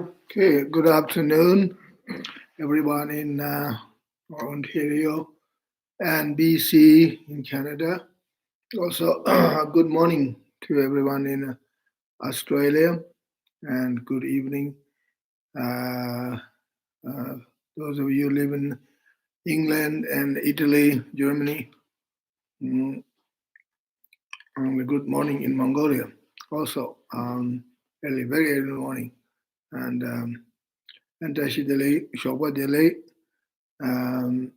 Okay, good afternoon, everyone in Ontario and BC in Canada. Also, good morning to everyone in Australia, and good evening. Uh, uh, those of you live in England and Italy, Germany, mm, and good morning in Mongolia. Also, very early morning, and tashi delay, shokwa delay. Um,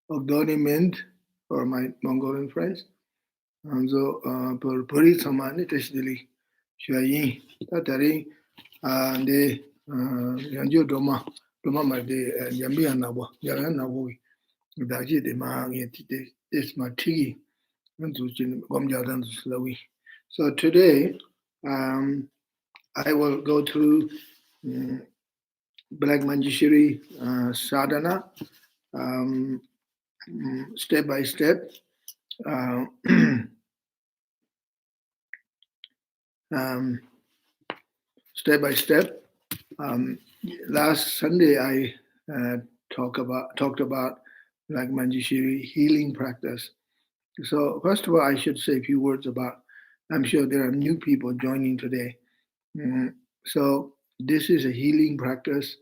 Acknowledgement for my Mongolian friends. And so, for Puri Samani Tashdili, Shayi, Tatari, and the Yanjo Doma Madi, Yambi and Nabo, Yaran Nabu, Daji de Mang, this Matigi, and to Gomjadan Slawi. So today, I will go through Black Manjushri sadhana step by step. Uh, step by step. Um, Last Sunday, I talked about like Manjushri healing practice. So first of all, I should say a few words about. I'm sure there are new people joining today. So this is a healing practice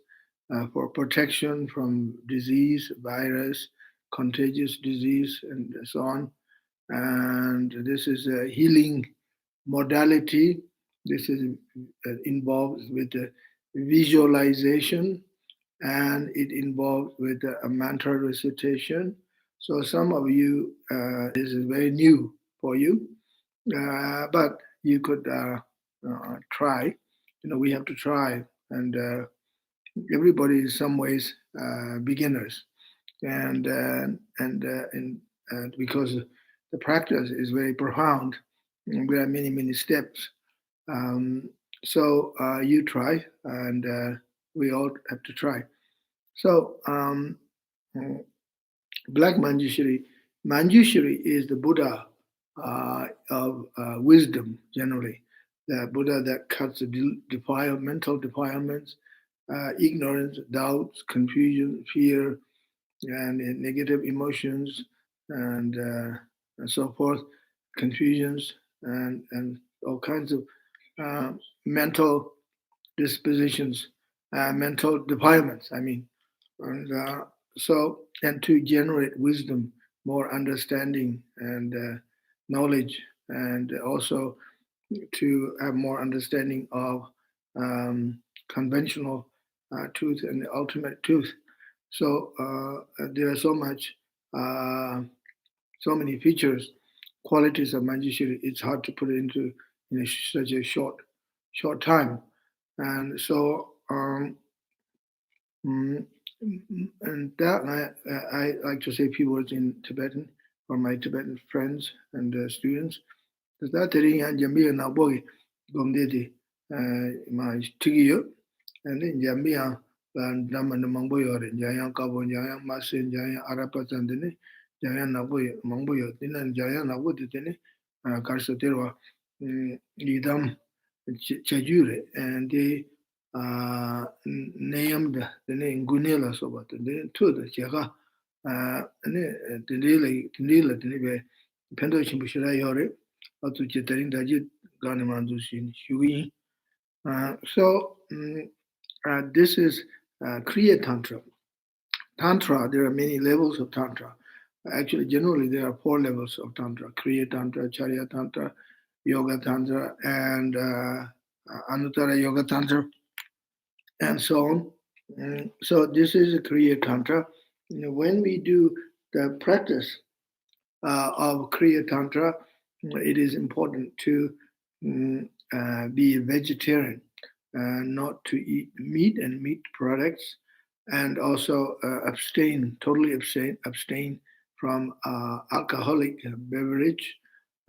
for protection from disease, virus, contagious disease, and so on. And this is a healing modality. This is involved with visualization, and it involves with a mantra recitation. So some of you, this is very new for you, but you could try. We have to try, and everybody is some ways beginners, and because the practice is very profound, there are many steps. Um, so you try, and we all have to try. So uh, Black Manjushri, Manjushri is the Buddha of wisdom generally, the Buddha that cuts the mental defilements, ignorance, doubts, confusion, fear, and negative emotions, and so forth, confusions, and all kinds of uh, mental dispositions, mental defilements. I mean, and and to generate wisdom, more understanding, and knowledge, and also to have more understanding of conventional truth and the ultimate truth. So there are uh, so many features, qualities of Manjushri. It's hard to put it into such a short time, and so mm, and that I like to say a few words in Tibetan for my Tibetan friends and students. That Jambi na bogi gomdedi my tigiyo and then Jambia and Daman Mangboyo and Jayan Kabo Jayan Masin Jayan Arapatan dene Jayan Naboy Mangboyo Dinan Jayan Nabudi dene Karsaterwa Lidam Chajure and they named the name Gunela Sobat and then to the Jaga and the Dila Denibe Pendo Chimbushira Yore to Chetarin Dajit Ganimandu Shui. This is Kriya Tantra. Tantra, there are many levels of Tantra. Actually, generally, there are four levels of Tantra: Kriya Tantra, Charya Tantra, Yoga Tantra, and Anuttara Yoga Tantra, and so on. So, this is a Kriya Tantra. When we do the practice of Kriya Tantra, it is important to be a vegetarian, not to eat meat and meat products, and also totally abstain from alcoholic beverage.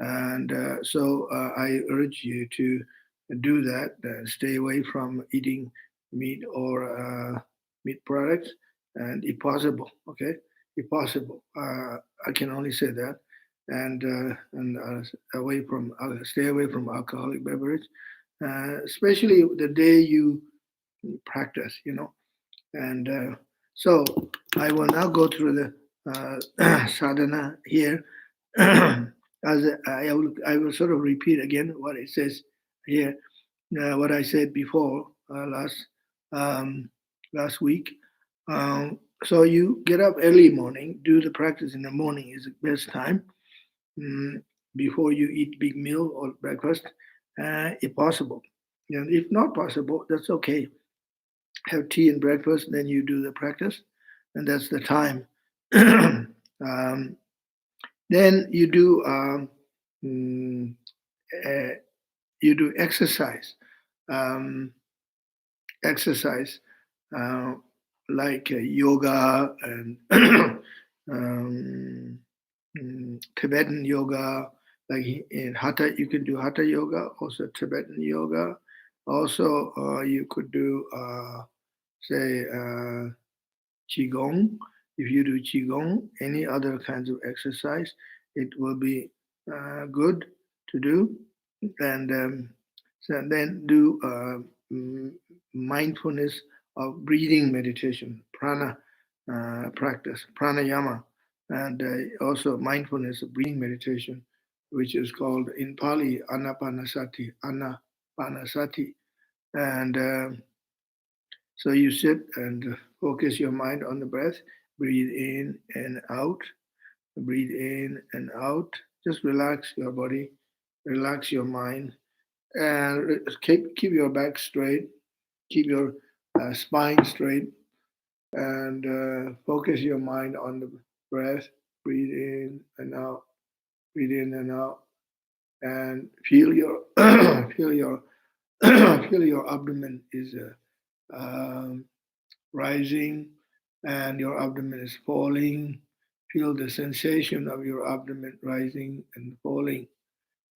And I urge you to do that. Stay away from eating meat or meat products, and if possible, okay, if possible, I can only say that, and away from stay away from alcoholic beverage, especially the day you practice, And so I will now go through the sadhana here. I will sort of repeat again what it says here, what I said before last week. So you get up early morning, do the practice in the morning is the best time, before you eat big meal or breakfast, if possible. And if not possible, that's okay. Have tea and breakfast, then you do the practice, and that's the time. Then you do exercise, exercise like yoga and Tibetan yoga. Like in Hatha, you can do Hatha yoga, also Tibetan yoga. Also, you could do, say, Qigong. If you do Qigong, any other kinds of exercise, it will be good to do. And so then do mindfulness of breathing meditation, prana practice, pranayama, and also mindfulness of breathing meditation, which is called in Pali anapanasati, anapanasati. And so you sit and focus your mind on the breath, breathe in and out, breathe in and out. Just relax your body, relax your mind, and keep your back straight, keep your spine straight, and focus your mind on the breath. Breathe in and out, breathe in and out, and feel your feel your feel your abdomen is rising, and your abdomen is falling. Feel the sensation of your abdomen rising and falling.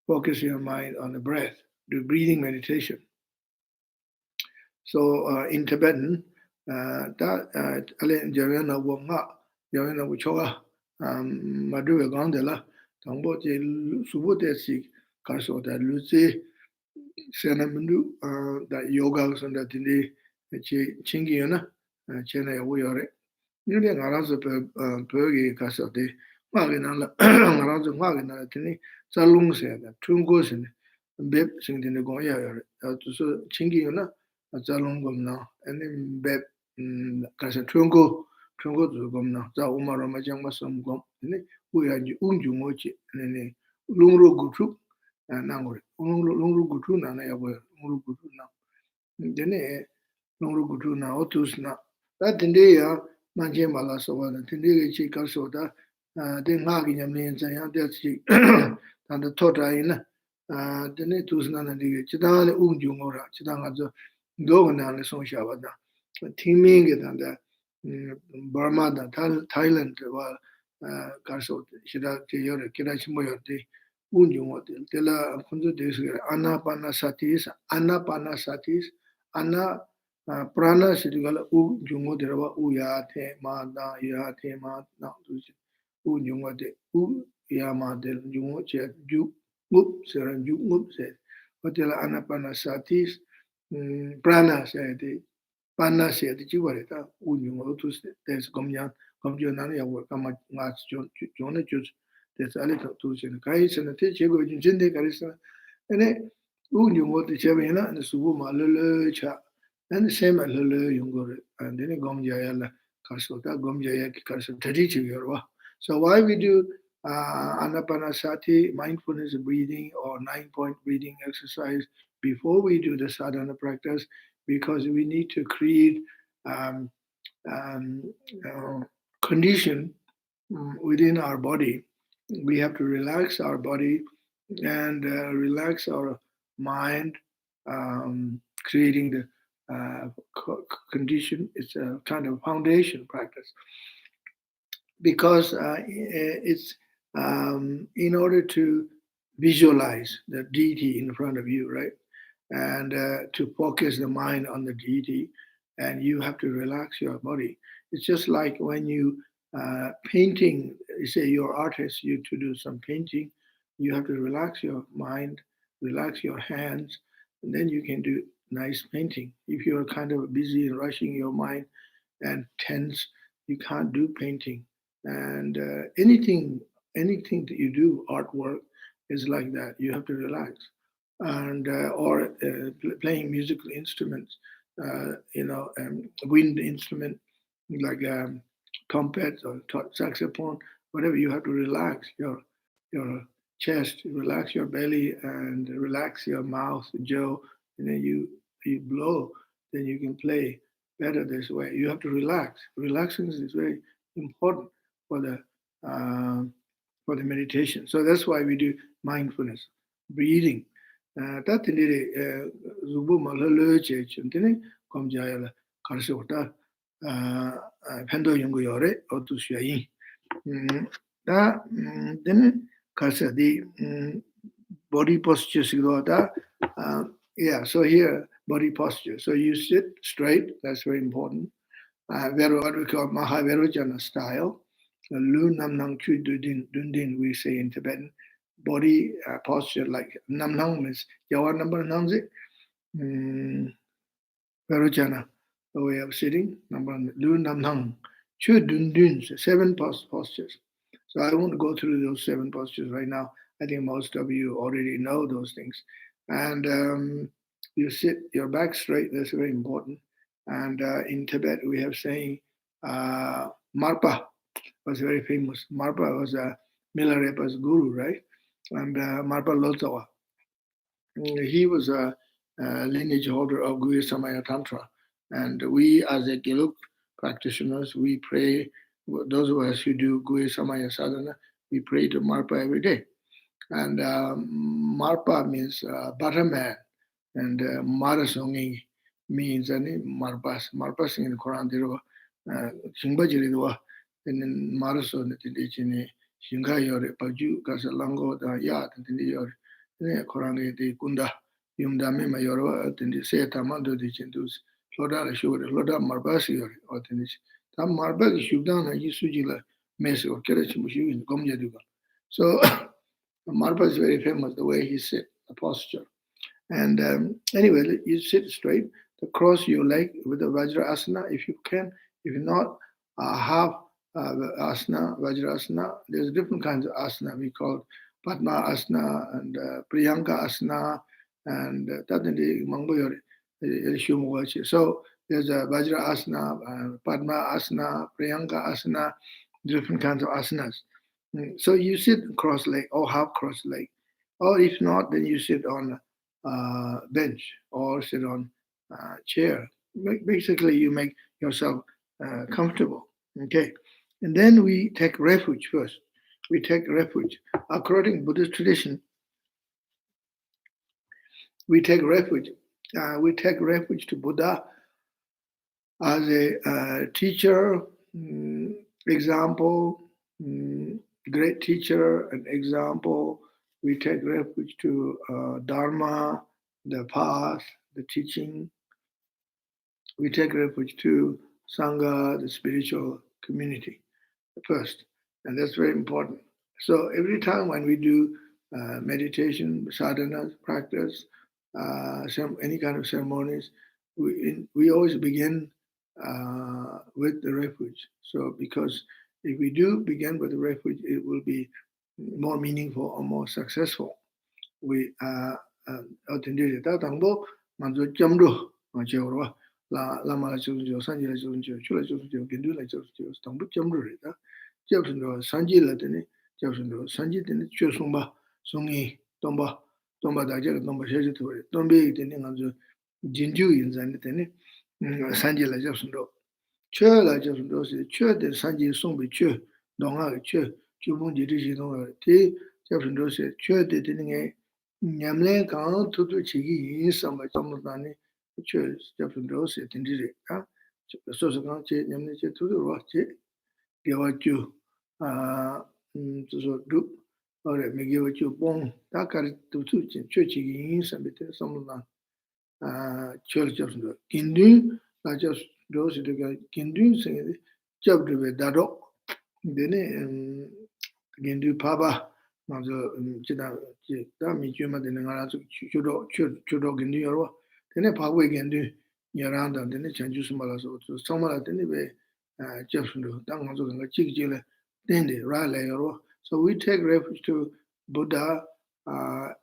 Focus your mind on the breath. Do breathing meditation. So in Tibetan, that ale javena wonga javena wuchoga maduwe gandela tangbo je subo de si kaso da luzi senamundu da yoga sanda tindi che chingi yana chena ya wuyore nile ngarazo pe kaso de ngage nala ngarazo ngage nala tindi salung se da tungo se beb sing tindi goya yore to so chingi yana zalung gomna and beb kasa tungo zu gomna za umaro majang masam gom ne uya ji unju ngochi ne lungro gutu nangore lungro gutu na na yabo lungro gutu na dene lungro gutu na otus na da tinde ya manje mala so wa tinde ge chi ka so da de nga gi nyam ne zan ya de chi dan de tota ina dene tus na na de chi da le unju ngora chi da nga zo do na le so sha ba da teaming ge dan da Burma da Thailand wa kaso shida ke yore kira chimo yote unjungo de la kunzo de anapanasati ana prana sidigala unjungo de wa uya the ma da ya the ma na tu unjungo de ya ma de jungo che ju mup sera ju mup se hotela anapanasati prana se de Panna se di chigore ta unyungo tu des gomya gomjo nan ya wo kama nga jone ju des ale tu se kai se na te chego jin jinde karisa ene unyungo te chebe na ne subu ma le cha and same le yungore and then gomja ya la kaso ta gomja ya ki kaso tadi chi yorwa. So why we do anapanasati, mindfulness breathing or 9-point breathing exercise before we do the sadhana practice? Because we need to create um, um, condition within our body. We have to relax our body and relax our mind, creating the condition. It's a kind of foundation practice because it's in order to visualize the deity in front of you, right? And to focus the mind on the deity, and you have to relax your body. It's just like when you painting, say you're artist, you to do some painting, you have to relax your mind, relax your hands, and then you can do nice painting. If you're kind of busy and rushing your mind and tense, you can't do painting. And anything that you do, artwork, is like that. You have to relax. And or playing musical instruments, wind instrument like trumpet or saxophone, whatever. You have to relax your chest, relax your belly, and relax your mouth, jaw, and then you blow. Then you can play better this way. You have to relax. Relaxing is very important for the uh, for the meditation. So that's why we do mindfulness, breathing. Tā tīndi rī ma lā lō chē chūntini kōm jāyā lā kārsi wata pēntō yungu yore o tu shua yin. Tā tīni kārsi di body posture sikdo wata. Yeah, so here, body posture. So you sit straight, that's very important. What we call Mahavirajana style. Lu Nam Nang Chu Dundin, we say in Tibetan. Body posture, like Nam Nang means Yawa number Namzi. Virajana, the way of sitting. Number Lu Nam Nang Chu Dundin, 7 postures. So I won't go through those 7 postures right now. I think most of you already know those things. And you sit your back straight, that's very important. And in Tibet, we have saying, Marpa was very famous. Marpa was Milarepa's guru, right? And Marpa Lotsawa. He was a lineage holder of Guya Samaya Tantra. And we, as a Geluk practitioners, we pray, those of us who do Guya Samaya Sadhana, we pray to Marpa every day. And Marpa means butterman, and Marasongi means Marpas. Marpas in the Quran, there were Shingbajiriwa, and then Marason, the Dichini, Shingayore, Paju, Casalango, the Yat, and the Yor, the Koran, the Kunda, Yumdame Mayoro, and the Setamando, the Chintus, Loda, Shur, Loda Marbasi, or Tinis. Tam Marbas, Shubdan, and Yisujila, Mess or Kerechimushu in Gomjaduga. So, Marpa is very famous, the way he sit, the posture. And anyway, you sit straight, cross your leg with the Vajrasana if you can. If not, half asana, Vajrasana. There's different kinds of asana. We call it Padma Asana and Priyanka Asana and so there's a Vajra Asana, Padma Asana, Priyanka Asana, different kinds of asanas. So you sit cross leg or half cross leg, or if not, then you sit on a bench or sit on a chair. Basically, you make yourself comfortable. Okay, and then we take refuge first. We take refuge. According to Buddhist tradition, we take refuge. We take refuge to Buddha as a teacher, example, great teacher, an example. We take refuge to Dharma, the path, the teaching. We take refuge to Sangha, the spiritual community first. And that's very important. So every time when we do meditation, sadhana, practice, any kind of ceremonies, we always begin with the refuge. So because if we do begin with the refuge, it will be more meaningful or more successful. We authenticity. Ta tangbo manzo jamdo manjo la la jo sanji la jo chula jo gindu la jo tangbo jamdo re da. Jabsundo sanji la tene jabsundo sanji tene chosumba songi tomba da jega tomba sheje tore. Tombe tene manzo jinju yin zan tene sanji la jabsundo. Chö la jabsundo se chö de sanji songbe chö donga chö chubun ji ji donga te jabsundo se chö de tene Nyamlen kan tutu chigi yin samba chamudani church japsundo se tindire ka so kan che nyamne che tutu ro che gewa chu so du ore me gewa chu bon ta kar tutu che chigi yin samba te samudani church japsundo kindu la japsundo se de kindu se japde dado dene kindu paba 먼저 지다 다 미주마 되는 거라 주로 gindu yorwa Then Pagwe can do Yaranda, then Chanju Sumala, so Samala, then Jefferson, Dangazo, and Chikjila, Dende, Raleigh. So we take refuge to Buddha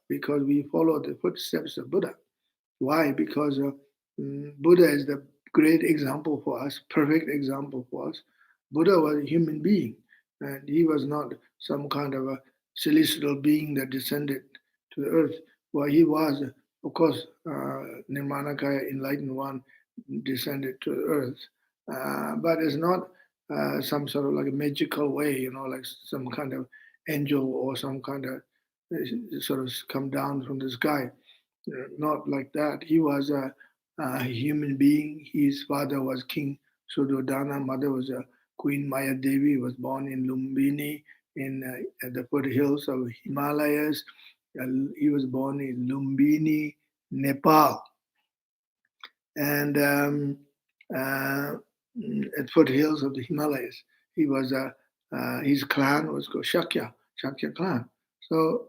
because we follow the footsteps of Buddha. Why? Because Buddha is the great example for us, perfect example for us. Buddha was a human being, and he was not some kind of a celestial being that descended to the earth. Well, he was, of course, Nirmanakaya, enlightened one, descended to the earth, but it's not some sort of like a magical way, like some kind of angel or some kind of sort of come down from the sky. Not like that. He was a human being. His father was King Suddhodana, mother was Queen Maya Devi, was born in Lumbini in at the foothills of Himalayas. He was born in Lumbini, Nepal. And at foothills of the Himalayas. He was his clan was called Shakya clan. So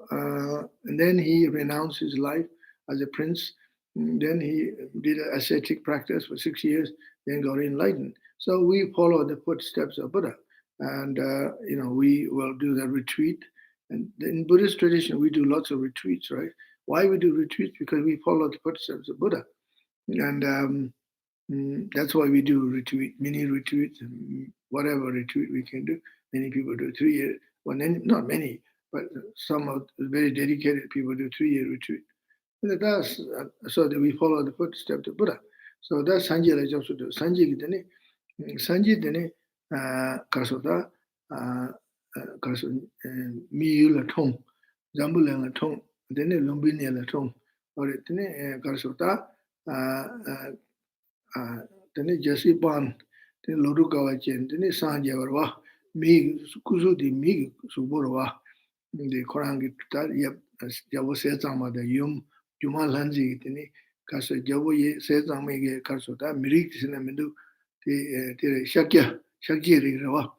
and then he renounced his life as a prince. Then he did an ascetic practice for 6 years. Then got enlightened. So we follow the footsteps of Buddha, and we will do the retreat. And in Buddhist tradition, we do lots of retreats, right? Why we do retreats? Because we follow the footsteps of Buddha, and that's why we do retreat, mini retreats, whatever retreat we can do. Many people do 3 years. Well, not many, but some of the very dedicated people do 3-year retreat. And that's so that we follow the footsteps of Buddha. So that's Sanji la Japsu. Sanji gitane, Sanji dene karsota karso mi la tong, Zambula la tong, dene Lumbini la tong, or dene karsota. Tene Jesse Ban, then Lodukawa Chen, then Sanja Varwa, me Kuzu Mig Suburwa, the Korangi Yep, as Javo says on the Jumal Hanzi, then Casa Javo says on me Karsota, Mirik Sinamendu, the Shakiri Rawa,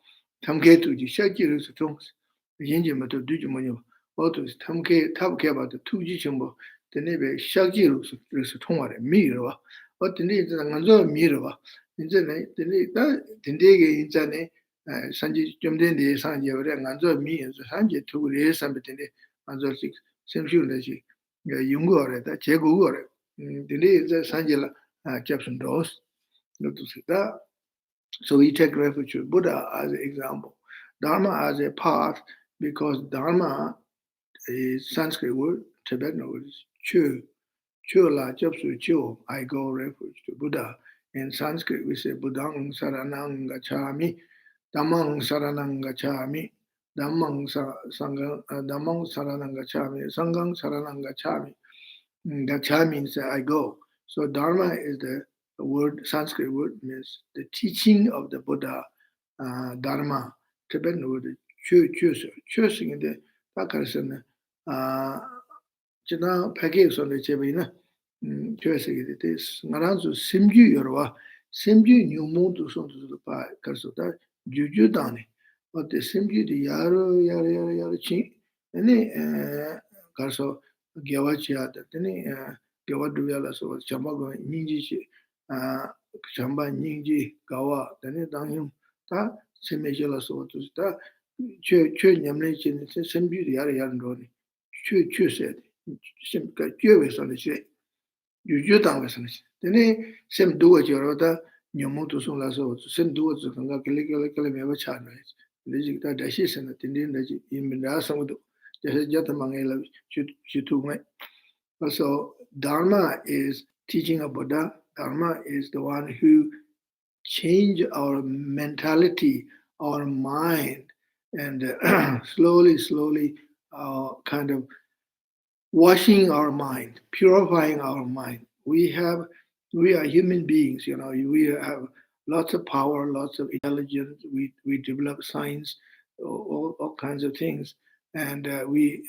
Tamketu, the Shakiri Tongs, the Yanjamato Dujumonyo, Otus, Tamke, Tabke about the 2 Jichambo, the neighbor Shakiru Tonga, Mirawa. But the need Nanzo Mirava, in the Tindege in Zane, Sanji Jumden, Sanja, Nanzo me and Sanja to raise somebody, Nanzo 6, Semshu, Yungore, that Chegure, the need Sanjela Jepson Dos, not to see that. So we take refuge with Buddha as an example, Dharma as a path, because Dharma is Sanskrit word, Tibetan word is Chu. Chula Japsu Chu, I go refuge to Buddha. In Sanskrit, we say Buddhang Saranang Gacchami, Dhammang Saranang Gacchami, Dhammang Saranang Gacchami, Sanghang Saranang Gacchami. Gacchami means I go. So Dharma is the word, Sanskrit word, means the teaching of the Buddha, Dharma. Tibetan word, Chu, in the Pakistan. China package on the Chebina, Chesig, this Naranzo Simju Yorwa, Simju New Moon to Son to the Pai, Karsota, Juju Dani, but the Simju, the Yaro Chi, any Karso Gyawachia, any Gawaduela, so Chamago, Ninji, Chamba Ninji, Gawa, then Dangim, Ta, Semejala, so to start, Chu Yamlechin, Simju, the Yarandoni, Chu said. Gyöwe on the shade. You down with us. Then same do what you're other, Yamoto Sola so, same do what you can look a child. Legit that she sent it in the Minasa, there's a gentleman she took me. So Dharma is teaching of Buddha. Dharma is the one who change our mentality, our mind, and slowly kind of washing our mind, purifying our mind. We are human beings, we have lots of power, lots of intelligence. We develop science, all kinds of things, and we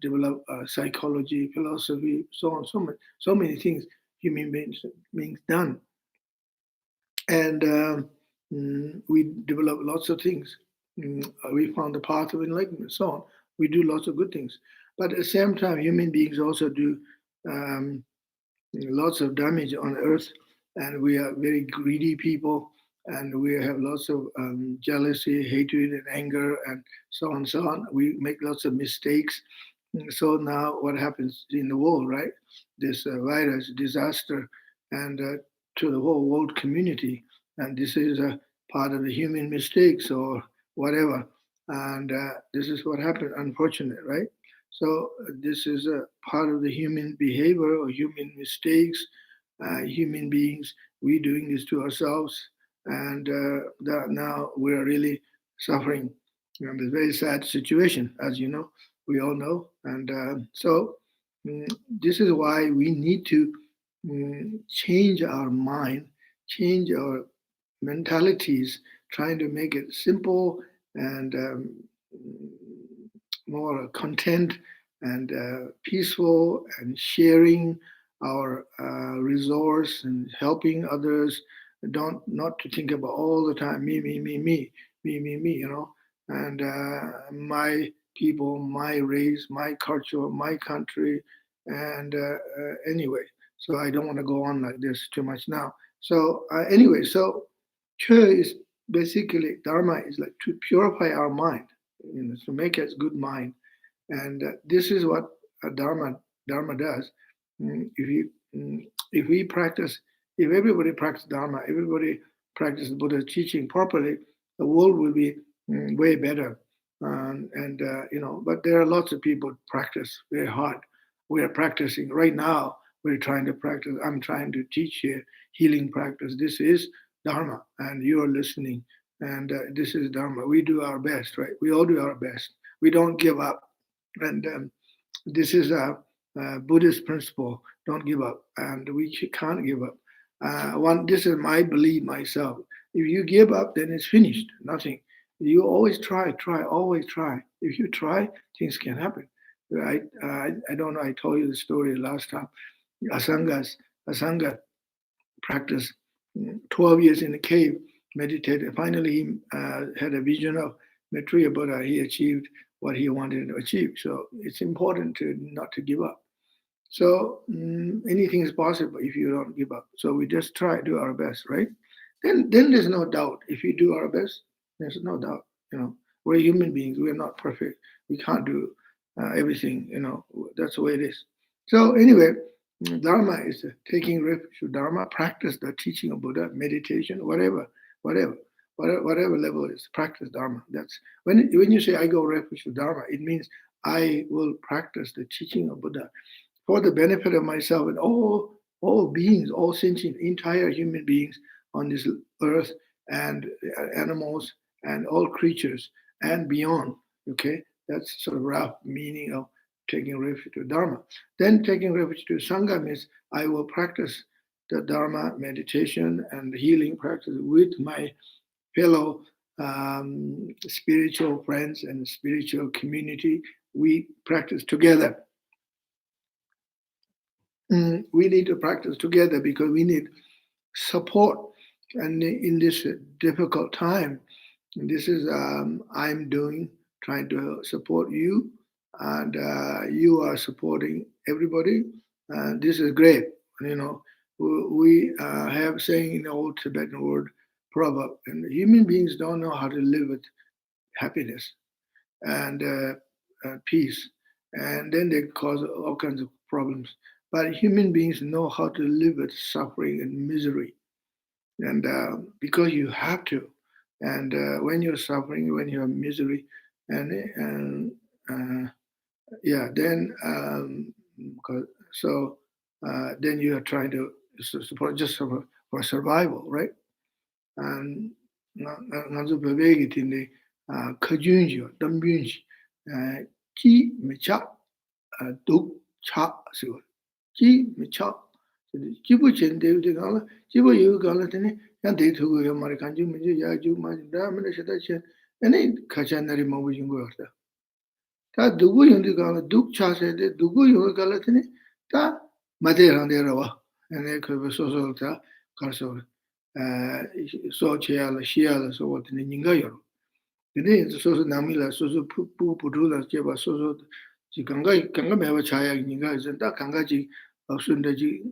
develop psychology, philosophy, so on, so many things human beings done, and we develop lots of things. We found the path of enlightenment, so on. We do lots of good things. But at the same time, human beings also do lots of damage on earth, and we are very greedy people, and we have lots of jealousy, hatred, and anger, and so on and so on. We make lots of mistakes. So now what happens in the world, right? This virus disaster, and to the whole world community, and this is a part of the human mistakes or whatever, and this is what happened. Unfortunate, right? So this is a part of the human behavior or human mistakes, human beings. We doing this to ourselves, and that now we're really suffering. It's a very sad situation, as you know, we all know, and so this is why we need to change our mind, change our mentalities, trying to make it simple and more content and peaceful, and sharing our resource and helping others. Don't not to think about all the time me, me, me, me, me, me, me. And my people, my race, my culture, my country, and anyway. So I don't want to go on like this too much now. So anyway, so Che is basically Dharma is like to purify our mind, to make us good mind, and this is what Dharma does. If you if we practice, if everybody practice Dharma, everybody practice Buddha's teaching properly, the world will be way better. And but there are lots of people practice very hard. We are practicing right now. We're trying to practice. I'm trying to teach here healing practice. This is Dharma, and you are listening. And this is Dharma. We do our best, right? We all do our best. We don't give up, and this is a Buddhist principle. Don't give up, and we can't give up. This is my belief myself. If you give up, then it's finished. Nothing. You always try, always try. If you try, things can happen. I don't know. I told you the story last time. Asanga practiced 12 years in a cave, meditated. Finally, he had a vision of Maitreya Buddha. He achieved what he wanted to achieve. So it's important to not to give up. So anything is possible if you don't give up. So we just try, do our best, right? Then there's no doubt. If we do our best, there's no doubt. We're human beings. We're not perfect. We can't do everything. That's the way it is. So anyway, Dharma is taking refuge to Dharma, practice the teaching of Buddha, meditation, whatever level it is, practice Dharma. That's when you say I go refuge to Dharma, it means I will practice the teaching of Buddha for the benefit of myself and all beings, all sentient, entire human beings on this earth, and animals and all creatures and beyond. Okay, that's sort of rough meaning of taking refuge to Dharma. Then taking refuge to Sangha means I will practice the Dharma meditation and healing practice with my fellow spiritual friends and spiritual community. We practice together. We need to practice together because we need support. And in this difficult time, this is I'm doing, trying to support you, and you are supporting everybody. This is great. We have saying in the old Tibetan word proverb, and human beings don't know how to live with happiness and peace, and then they cause all kinds of problems. But human beings know how to live with suffering and misery, and because you have to. And when you're suffering, when you have misery, and then so then you are trying to support just for survival, right? And ngāzu pēpēki tīndi kajūnji wa dāmbyūnji jī michā duk chā siwa jī michā jibu chen devu te kāla jibu yu kāla tini yāng te thugu ya mara kāñchū michū ya jū māchī dā mara shata chen yāni kachā nari mabu yungu yorta tā dugu yungu kāla duk chā se de dugu yungu kāla tini tā mate rānde rawa yāni kāpa soso tā kārsa so cheala shiala so what ni ninga yoro dene so namila so pu putula cheba so ji ganga mewa chaya ninga zenda ganga ji of Sundaji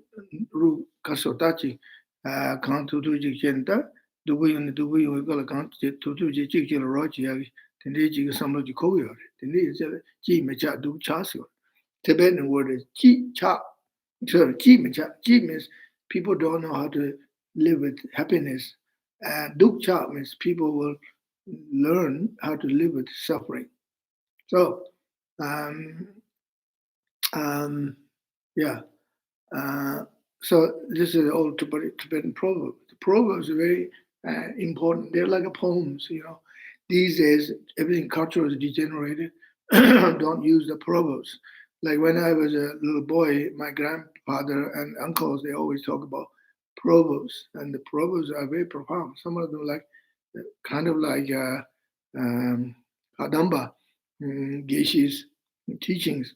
Ru Kasotachi, Kantuji Genta, Dubu, we call a country to Jiki Rochi, the Niji Samuji Koyo, the Niji Ji Mecha Du Chasio. Tibetan word is Ji Cha. So Ji Mecha, Ji means people don't know how to live with happiness. Duk Cha means people will learn how to live with suffering. So, um, yeah. So this is an old Tibetan proverb. The proverbs are very important. They're like a poems, These days, everything culture is degenerated. Don't use the proverbs. Like when I was a little boy, my grandfather and uncles, they always talk about proverbs, and the proverbs are very profound. Some of them like kind of like Kadamba, Geshe's teachings,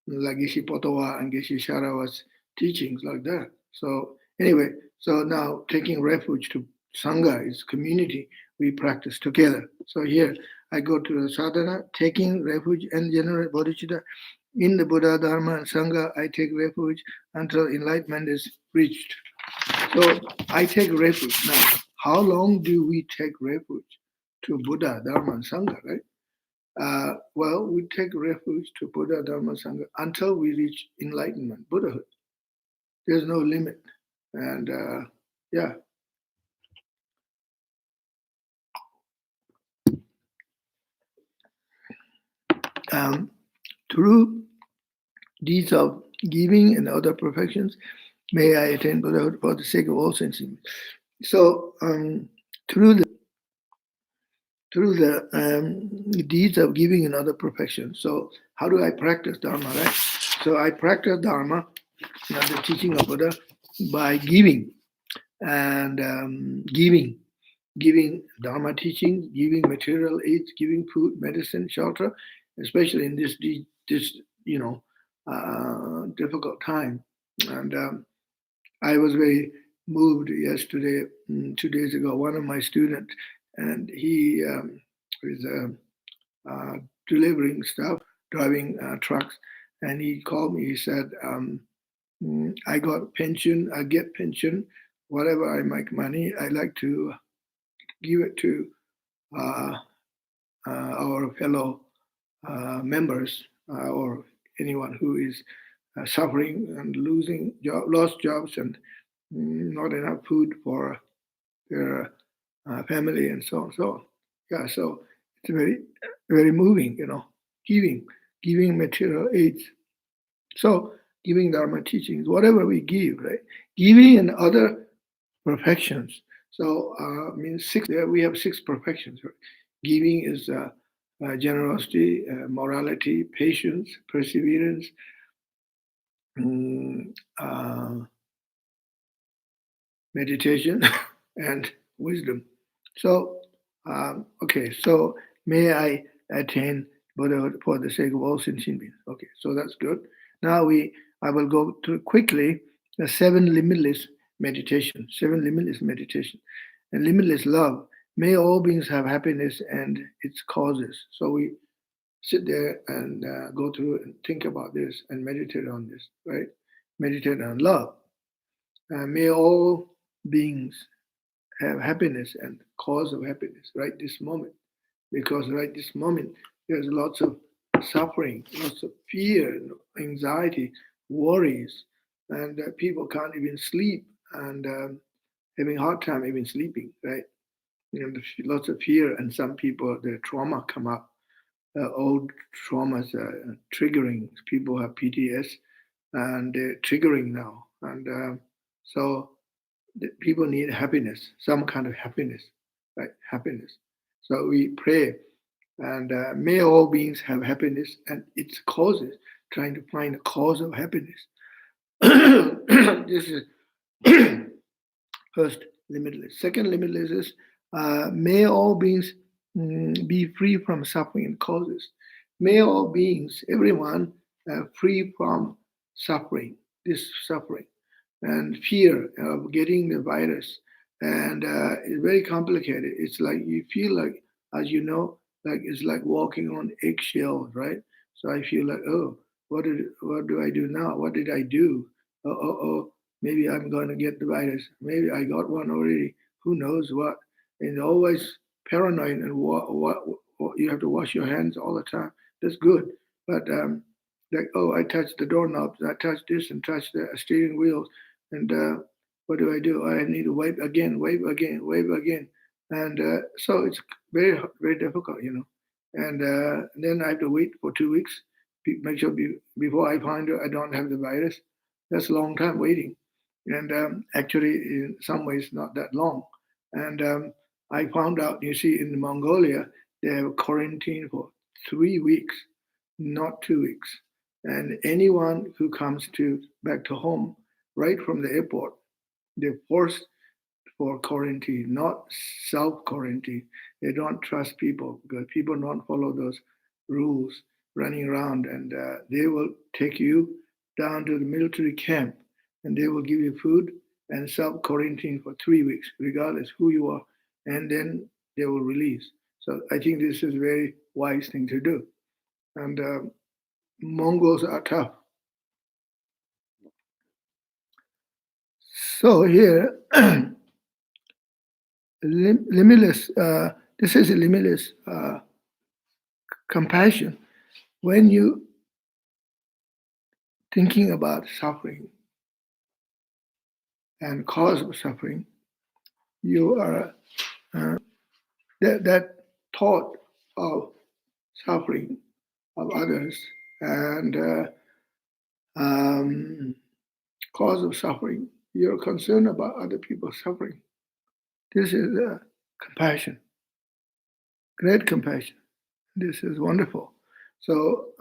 like Geshe Potowa and Geshe Sharawa's teachings like that. So anyway, so now taking refuge to Sangha is community we practice together. So here I go to the sadhana, taking refuge and generate bodhicitta. In the Buddha, Dharma, and Sangha, I take refuge until enlightenment is reached. So I take refuge. Now, how long do we take refuge to Buddha, Dharma, and Sangha, right? Well, we take refuge to Buddha, Dharma, Sangha until we reach enlightenment, Buddhahood. There's no limit. And yeah. Through deeds of giving and other perfections, may I attain Buddhahood for the sake of all sentient. So through the deeds of giving and other perfections. So how do I practice Dharma, right? So I practice Dharma, the teaching of Buddha, by giving and giving Dharma teaching, giving material aids, giving food, medicine, shelter, especially in this difficult time. And I was very moved yesterday, 2 days ago. One of my students, and he is delivering stuff, driving trucks, and he called me. He said, "I got pension. I get pension. Whatever I make money, I like to give it to our fellow members or anyone who is suffering and lost jobs and not enough food for their family and so on. So yeah, so it's very, very moving, giving material aids. So giving Dharma teachings, whatever we give, right? Giving and other perfections. So means six. There we have 6 perfections. Right? Giving is generosity, morality, patience, perseverance, meditation, and wisdom. So, okay, so may I attain Buddhahood for the sake of all sentient beings. Okay, so that's good. Now I will go through quickly the 7 limitless meditation, 7 limitless meditation, and limitless love. May all beings have happiness and its causes. So we sit there and go through and think about this and meditate on this, right? Meditate on love. May all beings have happiness and cause of happiness right this moment. Because right this moment, there's lots of suffering, lots of fear, anxiety, worries, and people can't even sleep and having a hard time even sleeping, right? Lots of fear, and some people, their trauma come up. Old traumas are triggering. People have PTS, and they're triggering now. And so people need happiness, some kind of happiness, right? Happiness. So we pray, and may all beings have happiness and its causes, trying to find a cause of happiness. This is first limitless. Second limitless is may all beings be free from suffering and causes. May all beings, everyone, free from suffering, this suffering, and fear of getting the virus. And it's very complicated. It's like you feel like, as you know, like it's like walking on eggshells, right? So I feel like, oh, what do I do now? What did I do? maybe I'm going to get the virus. Maybe I got one already. Who knows what? And always paranoid and you have to wash your hands all the time. That's good. But like, I touched the doorknobs, I touched this and touched the steering wheel. And what do? I need to wipe again, wipe again, wipe again. And so it's very, very difficult, And then I have to wait for 2 weeks, make sure before I find out I don't have the virus. That's a long time waiting. And actually, in some ways, not that long. And I found out, you see, in Mongolia, they have quarantine for 3 weeks, not 2 weeks. And anyone who comes back to home right from the airport, they're forced for quarantine, not self-quarantine. They don't trust people because people don't follow those rules running around, and they will take you down to the military camp, and they will give you food and self-quarantine for 3 weeks, regardless who you are, and then they will release. So I think this is a very wise thing to do. And Mongols are tough. So here, limitless. This is a limitless compassion. When you thinking about suffering and cause of suffering, you are that thought of suffering of others and cause of suffering. You're concerned about other people's suffering. This is compassion, great compassion. This is wonderful. So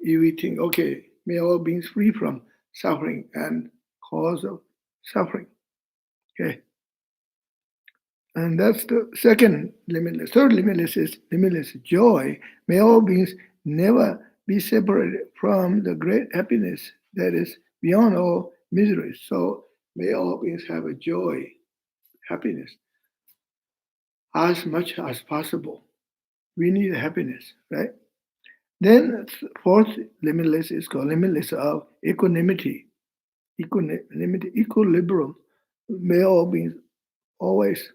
you think, okay, may all beings free from suffering and cause of suffering. Okay. And that's the second limitless. Third limitless is limitless joy. May all beings never be separated from the great happiness that is beyond all miseries. So may all beings have a joy, happiness, as much as possible. We need happiness, right? Then fourth limitless is called limitless of equanimity. Equilibrium. May all beings always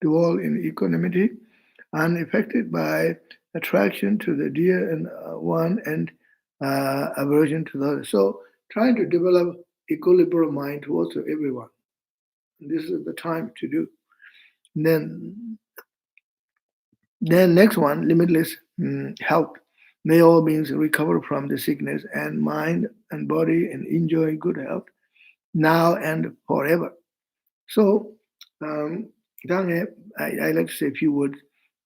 dwell in equanimity, unaffected by attraction to the dear and one and aversion to the other. So trying to develop equilibrium mind towards everyone. This is the time to do. And then next one, limitless health. May all beings recover from the sickness and mind and body and enjoy good health now and forever. So I like to say a few words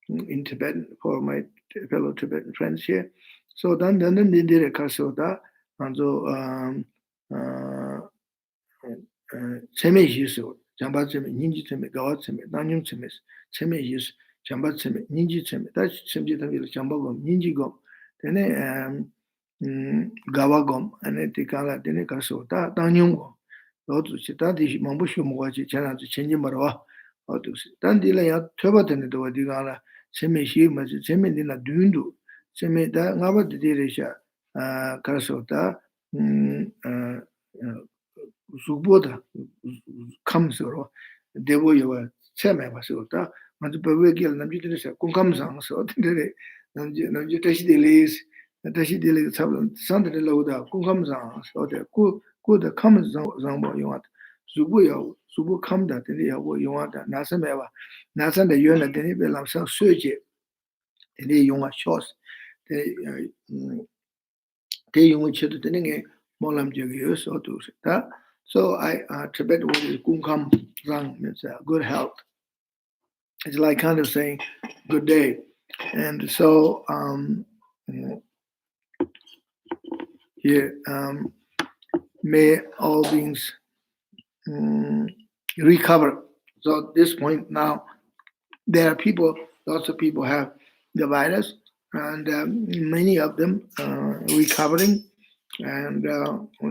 in Tibetan for my fellow Tibetan friends here. So dan dindire kasoda anzo cheme yisu jamba cheme ninji cheme gawa cheme nanyum cheme cheme yisu jamba cheme ninji cheme da chemji tamil jamba gom ninji gom tene gawa gom ane tikala tene kasoda nanyum gom lotu chita di mambu shumwa chi chana chenji marwa dan dila ya thoba tene do digala cheme shi ma cheme dina dundu cheme da ngaba dire sha kasoda suboda kamsoro devo yawa cheme basota manju bewegel namji dire sha kungkamsang so dire namji tashi deles sablan sandre lauda kungkamsang so de ku de kamsang yongat subu kamda tene ya wo yongat nasameba nasan de yona tene be lamsang soje tene yonga shos te yonga chedo tene nge molam jege so to ta. So Tibet word is kungkam zang, means good health. It's like kind of saying good day. And so here, may all beings recover. So at this point now, there are lots of people have the virus, and many of them recovering, and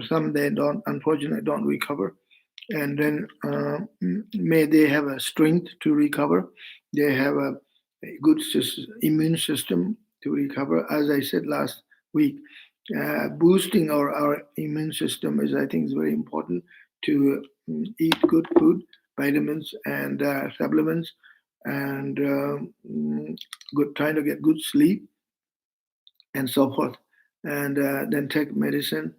some they unfortunately don't recover. And then may they have a strength to recover. They have a good immune system to recover. As I said last week, Boosting our immune system is, I think, is very important to eat good food, vitamins and supplements, and trying to get good sleep and so forth. And then take medicine,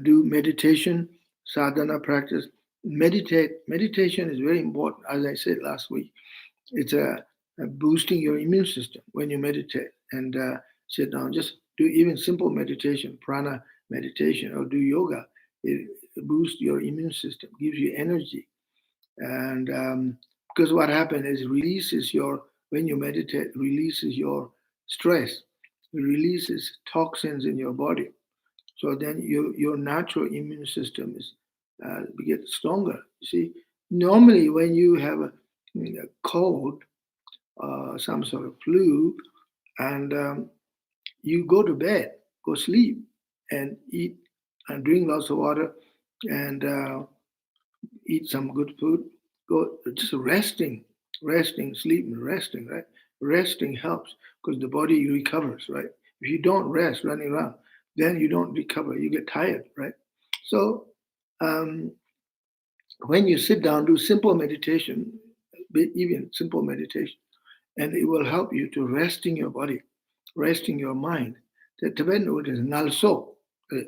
do meditation, sadhana practice. Meditation is very important, as I said last week. It's boosting your immune system when you meditate and sit down. Just do even simple meditation, prana meditation, or do yoga. It boosts your immune system, gives you energy. And because what happens is when you meditate, releases your stress, releases toxins in your body. So then your natural immune system is gets stronger. You see, normally when you have a cold, some sort of flu, and you go to bed, go sleep, and eat and drink lots of water, and eat some good food. Go just resting, sleeping, resting, right? Resting helps because the body recovers, right? If you don't rest, running around, then you don't recover. You get tired, right? So um, when you sit down, do simple meditation, even simple meditation, and it will help you to resting your body, resting your mind. The Tibetan word is nalso.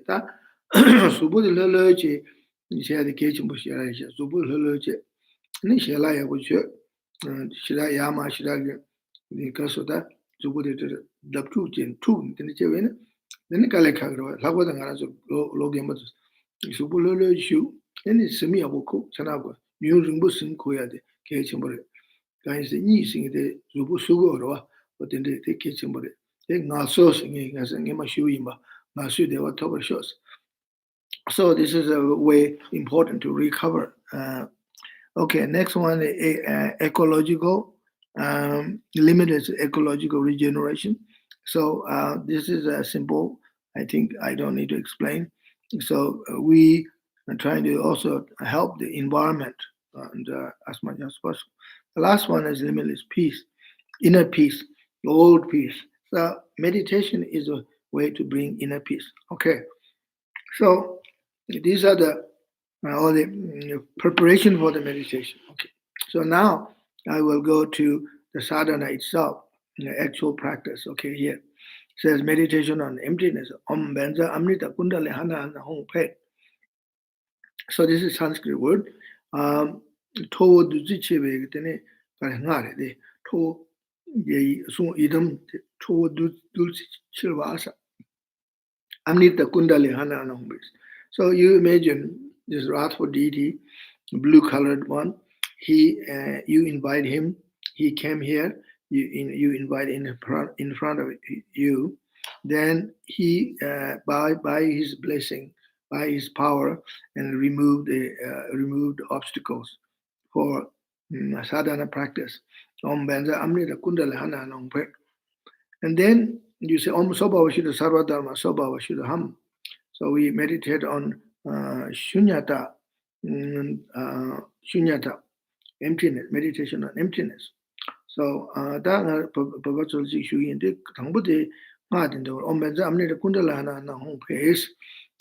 That subu de lele che ni she de ke chimbu she ra she subu lele che ni she la ya bu che shira ya ma shira ge ni ka so da subu de dap tu chen tu ni che we ne ni ka le kha gro la bo da ngara so lo ge ma subu lele shu ni simi ya bu ko chana go yu ring bu sin ko ya de ke chimbu re ka se ni sing de subu su go ro wa de ke chimbu re de nga so sing nga se nge ma shu yi ma nga su de wa to ba shos. So this is a way important to recover. Okay, next one, ecological, limited ecological regeneration. So this is simple. I think I don't need to explain. So we are trying to also help the environment and as much as possible. The last one is limitless peace, inner peace, old peace. So meditation is a way to bring inner peace. Okay, so these are the all the preparation for the meditation. Okay, so now I will go to the sadhana itself, the actual practice. Okay, here it says meditation on emptiness. Om benza amrita kundali hana hong pe. So this is Sanskrit word. To duzi chebe tene kare ngare de to ye sung idam to duzi chilvasa. Amrita kundali hana hong pe. So you imagine this wrathful deity, blue-colored one. You invite him. He came here. You invite in front of you. Then he, by his blessing, by his power, and removed obstacles for sadhana practice. Om benza amrita kundala hana nongpe. And then you say Om soba vashuddha sarva dharma soba vashuddha ham. So we meditate on shunyata, shunyata, emptiness, meditation on emptiness. So that pavatul ji shuyin de tangbude ngadin de ombenza amne de kundala na hong pace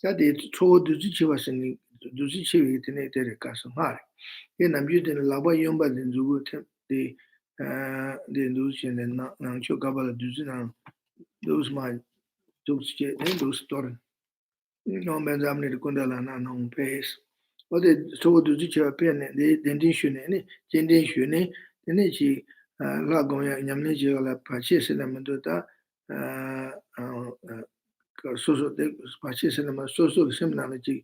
that is to duzi chiwa singing duzi chiwi tene de kaso mare. Ye namju de laba yomba de zugu de duzi and nang cho gabala duzi na those my those story. No benza amne de kundala na hong pace. What the so duzi chiwa pen de dendin shune ne jendin shune ne chi la gonya nyamne je la pache se na mendo ta so de pache se na so sem na ji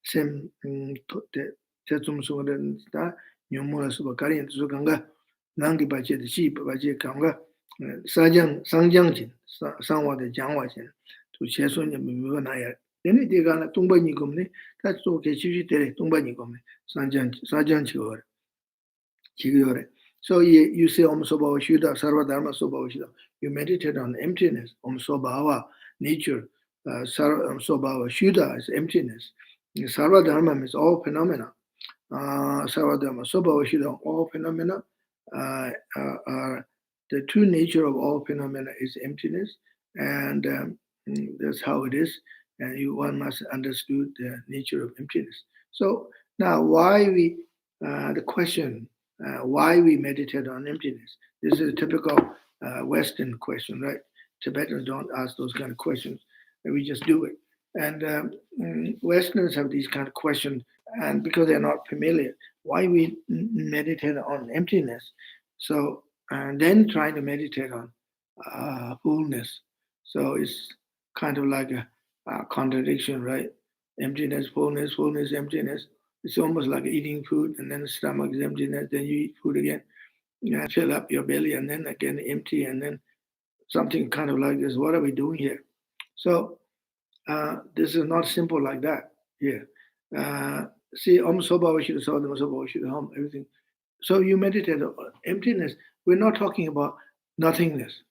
sem te zum so de ta nyomo la so kari so ganga nangi pache de chi pache kanga sangjang jin sangwa de jangwa jin to che so ni mi ba na ya deni de ga na tongba ni gomne ta so ke chi chi de tongba ni gomne sangjang chi ore chi ore. So you say Om Sobhava Shuddha, Sarva Dharma Sobhava Shuddha. You meditate on emptiness, Om Sobhava, nature, Om Sobhava Shuddha is emptiness. Sarva Dharma means all phenomena. Sarva Dharma Sobhava Shuddha, all phenomena. The true nature of all phenomena is emptiness, and That's how it is, and one must understood the nature of emptiness. So now, the question, why we meditate on emptiness? This is a typical Western question, right? Tibetans don't ask those kind of questions, and we just do it. And Westerners have these kind of questions, and because they're not familiar, why we meditate on emptiness? So, and then trying to meditate on fullness. So it's kind of like a contradiction, right? Emptiness, fullness, fullness, emptiness. It's almost like eating food, and then the stomach is emptiness, then you eat food again, fill up your belly, and then again empty, and then something kind of like this. What are we doing here? So this is not simple like that here. See, everything. So you meditate on emptiness. We're not talking about nothingness.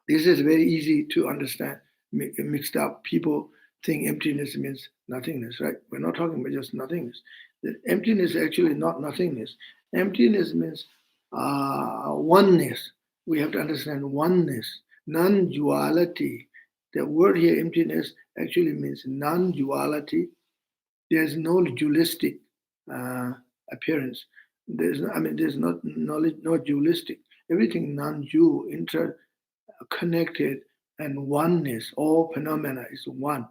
This is very easy to understand, mixed up. People think emptiness means nothingness, right? We're not talking about just nothingness. The emptiness is actually not nothingness. Emptiness means oneness. We have to understand oneness, non-duality. The word here, emptiness, actually means non-duality. There's no dualistic appearance. There's not dualistic. Everything non-dual, interconnected, and oneness. All phenomena is one.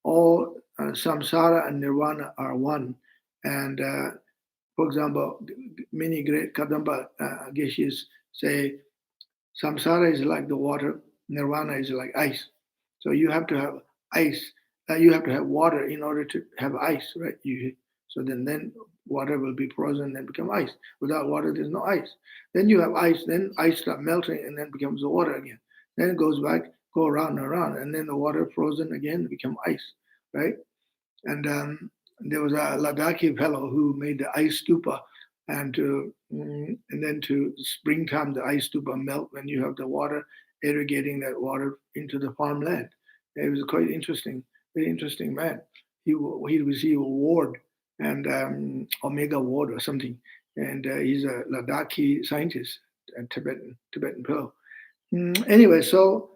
All samsara and nirvana are one. And for example, many great Kadamba Geshis say samsara is like the water, nirvana is like ice. So you have to have ice. You have to have water in order to have ice, right? So then water will be frozen and become ice. Without water, there's no ice. Then you have ice. Then ice starts melting and then becomes the water again. Then it goes back, go around and around, and then the water frozen again become ice, right? And there was a Ladakhi fellow who made the ice stupa, and then to springtime the ice stupa melt when you have the water irrigating that water into the farmland. It was quite interesting, very interesting man. He received a award and Omega Award or something, and he's a Ladakhi scientist, a Tibetan fellow. Anyway, so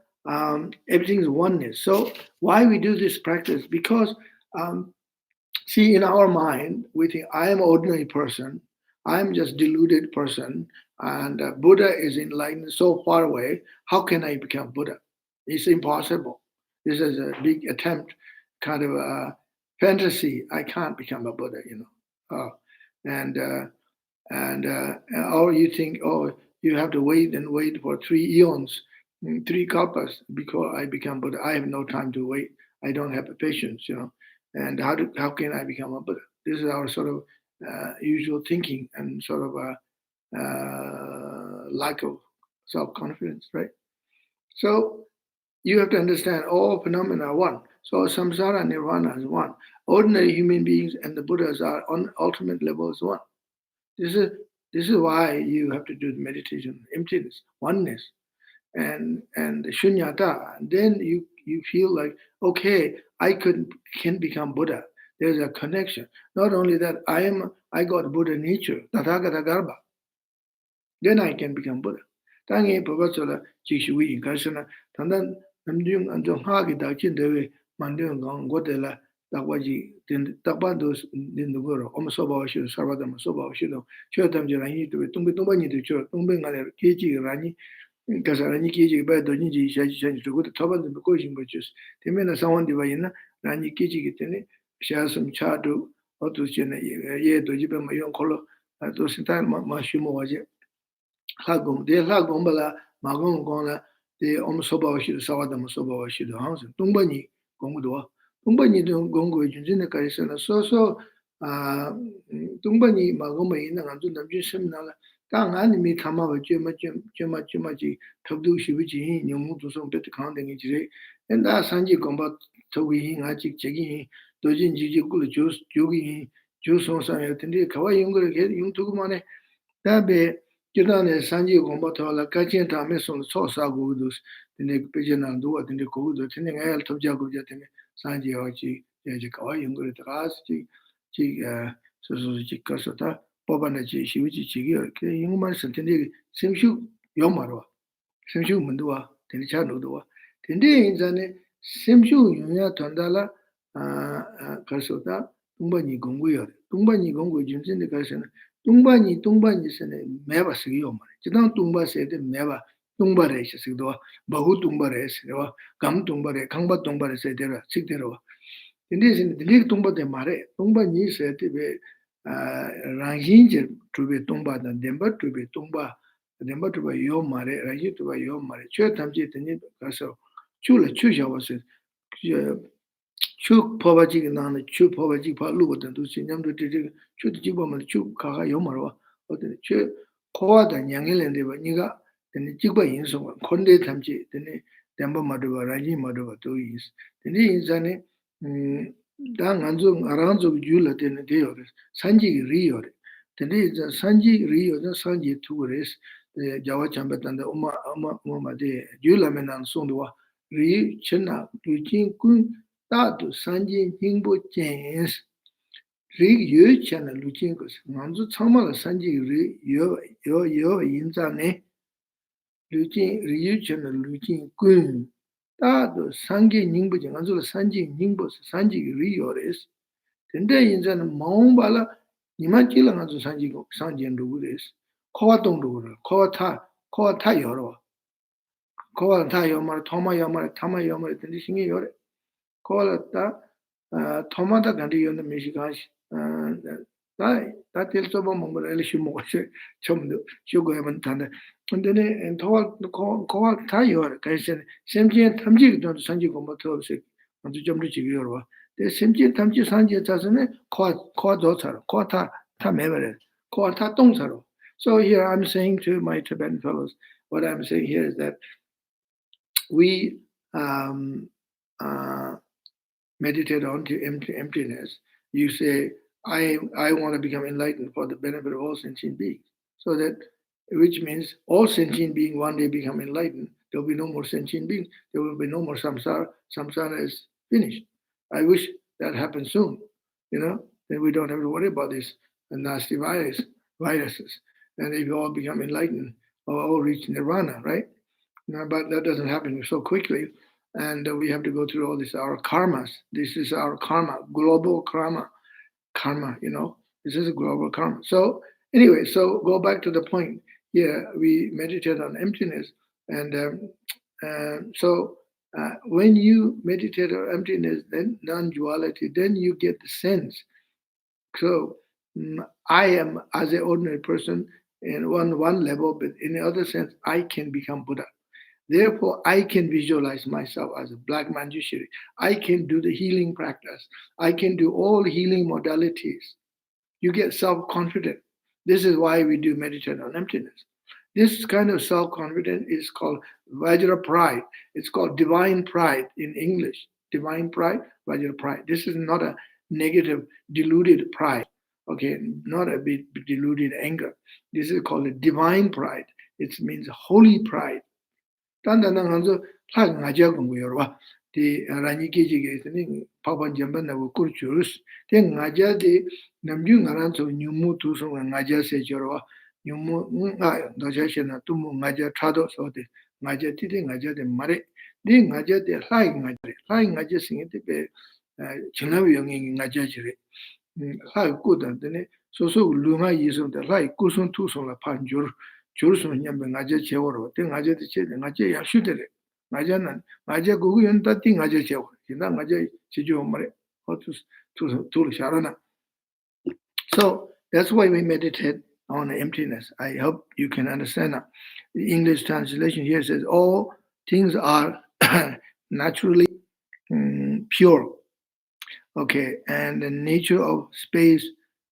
everything is oneness. So why we do this practice? Because see, in our mind, we think I am an ordinary person. I'm just deluded person, and Buddha is enlightened so far away. How can I become Buddha? It's impossible. This is a big attempt, kind of a fantasy. I can't become a Buddha, and or you think, oh, you have to wait and wait for 3 eons, 3 kalpas before I become Buddha. I have no time to wait. I don't have the patience, And how can I become a Buddha? This is our sort of usual thinking and sort of a lack of self-confidence, right? So you have to understand all phenomena are one. So samsara and nirvana is one. Ordinary human beings and the Buddhas are on ultimate level is one. This is why you have to do the meditation, emptiness, oneness, and shunyata. And then you feel like, okay, I can become Buddha. There's a connection. Not only that, I got Buddha nature, tathagata garbha. Then I can become Buddha. Tangi pavatsola jishui kasana tandan namjung anjong hagi dakin dewe mandung gong godela dakwaji takbandos dindugoro omsoba washido sarvadama soba washido chotam jirani to tumbi ni to tumbi ngale keji rani kasarani keji ba doni ji shaji shaji to go toban the ko jimbo chus temena sawan divayina rani keji gitene shasum chadu otu chene ye do jibe mayon kolo to sinta ma shimo waje Hagum, de Hagumbala, Magum Gona, the Omsoba Shido Sawadam Soba Shido House, Tumbani, Gongudua, Tumbani Gongo, Junjina Karisana, so Tumbani, Magoma in and Dundam Seminala, Tang Anime Tama, Gemaji, Tabdu Shivichi, Yamutu, some better counting each day, and that Sanji combat Togi, Hachi, Chegi, Dojin Jiji Gulu Juice, Jogi, Juice on San Yatindi, Kawaii Younger, get you took money. That be Jidane Sanji Gombatola, Kachin Tameson, Sosa Gudus, the Nick Pigeon and do it in the Kudu, Tinning El to Jago Jetting, Sanji Ochi, Jakawa, Younger at Rasti, Suzuki Casota, Bobanachi, Shivichi Chigi, Human Santini, Simshu Yomaro, Simshu Mundua, Tinichano Dua. Tindi Zane, Simshu Yunya Tandala Karsota, Tumbani Gonguyor, Tumbani Gongu Jim's in the Karsan, Tumbani Sene, Meva Sioma. Chidan Tumba said Meva, Tumba Resh, Bahu Tumba Res, Kam Tumbare, Kamba Tumbare said there, Sitero. In this in the Lig Tumba de Mare, Tumba Ni said to be Ranginja to be Tumba than Demba to be Tumba, Demba to be Yo Mare, Rangi to be Yo Mare, Chetamji, the Nip Kaso, Chula Chusha was it. Chu poverty nana, chu poverty pa lugo than to see them to chu jiba, chu kaka yomarwa, or the chu koa than Yangil and they were niga, then the jiba in so Konde Tamji, then Demba Madova, Raji Madova, 2 years. Then he is an Dang Anzum Aranzo Jula then the Deores, Sanji Rio. Then he is a Sanji Rio, the Sanji Tourist, the Java Chambet and the Uma de Jula Menan Sondua, Ri Chena, Lujin Kun. Tatu Sanji Hingbo James Rig Yu Chana Luchinkos, Nanzu Tamala Sanji Ri Yo Yinzane, Luchin Ryu Chana Luchin Kun, Tatu Sangi Ningbo Janganzula Sanji Ningbos, Sanji Riores, Tende Yinzan Maumbala, Nimachila Nanzu Sanji and Dugures, Koa Dongdura, Koa Ta Yoro, Koa Ta Yomar, Toma Yomar, Tama Yomar, Tendishing Yore. Kolata Tomata Gandhi on the Michigan. That tells about Mongol Elishimo, Chum, Sugar Heaven Thunder. And then and told the call Tayo, Kaisan, Semji Tamji, don't Sanji Gomato, and to jump to Chigurwa. The Semji Tamji Sanji Tasane, Kwa daughter, Kota Tam Everett, Kota Tongsaro. So here I'm saying to my Tibetan fellows, what I'm saying here is that we meditate on to emptiness. You say, I want to become enlightened for the benefit of all sentient beings. So that, which means all sentient beings one day become enlightened. There will be no more sentient beings. There will be no more samsara. Samsara is finished. I wish that happens soon. Then we don't have to worry about these nasty viruses. And if you all become enlightened, or all reach nirvana, right? Now, but that doesn't happen so quickly. And we have to go through all this, our karmas. This is our karma, global karma, this is a global karma. So anyway, so go back to the point. Yeah, we meditate on emptiness. And so when you meditate on emptiness, then non-duality, then you get the sense. So I am, as an ordinary person, in one level, but in the other sense, I can become Buddha. Therefore, I can visualize myself as a black Manjushri. I can do the healing practice. I can do all healing modalities. You get self-confident. This is why we do meditate on emptiness. This kind of self-confidence is called Vajra pride. It's called divine pride in English. Divine pride, Vajra pride. This is not a negative, deluded pride. Okay, not a bit deluded anger. This is called a divine pride. It means holy pride. 단단한 한서 탁 ngaja 공부 여러와 디 라니 계지게 있으니 파반 점반하고 kurchus 데 ngaja 디 남주 nga란서 뉴무 두서 ngaja 세저와 뉴무 너자시나 tumu ngaja 차도 소데 ngaja 티데 ngaja 데 말에 디 ngaja 데 하이 ngaja 생이데 베 정나위 영이 ngaja 지레 하이 꾸던데 소소 루마 이성데 하이 꾸순 투송라 판줄 줄수는 냠be ngaje cheworo te ngaje de che ngaje yashudere ngaje gogu yonta ti ngaje chewo kinda ngaje chijo mare otus to sharana. So that's why we meditate on emptiness. I hope you can understand that. The English translation here says all things are naturally pure, okay, and the nature of space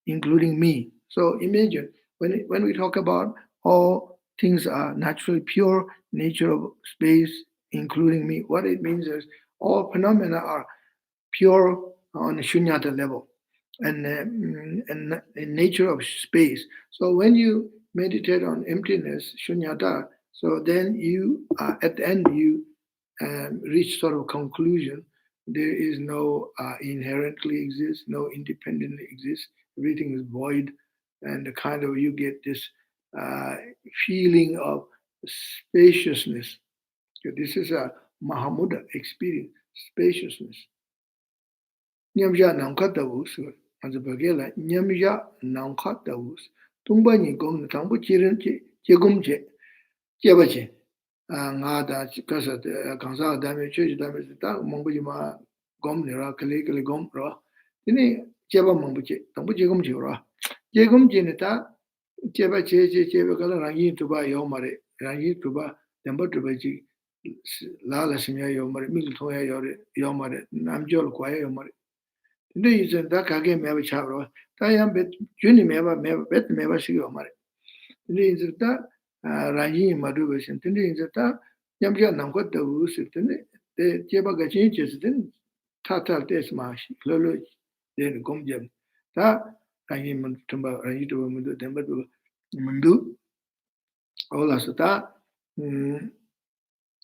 including me. So imagine when we talk about all things are naturally pure, nature of space, including me. What it means is all phenomena are pure on the shunyata level and the nature of space. So when you meditate on emptiness, shunyata, so then you, at the end, you reach sort of conclusion. There is no inherently exists, no independently exists. Everything is void, and the kind of you get this feeling of spaciousness. So this is a Mahamudra experience. spaciousness. Nyamja Namkatavus, as a Bagela, Nyamja Namkatavus, Tumbani Gom, Tambu Chirin, Jegumje, Jebache, Nada, Casa, Kansa, damage, damage, Mongujima, Gom, Nera, Kalikali Gom, Ra, Tini, Jeba Mambuche, Tambu Jegum Jura, Jegum Geneta, Jeba Jeba Rangi to buy Yomare, Rangi to buy, Temba to buy Lala Simia Yomare, Miltoya Yomare, Namjol Quaya Yomare. The reason that Kage Meva Chavro, Tayam bet Juni Meva bet Meva Sigomare. The reason that Raji Maduvas and the reason that Yamja Namkot the Wusit, the Jebaga changes, then Tata Desmash, Lolo, then Gomjam. Ta Raji Tumba, Raji to Mundu, Temba to Mundu, all Asata,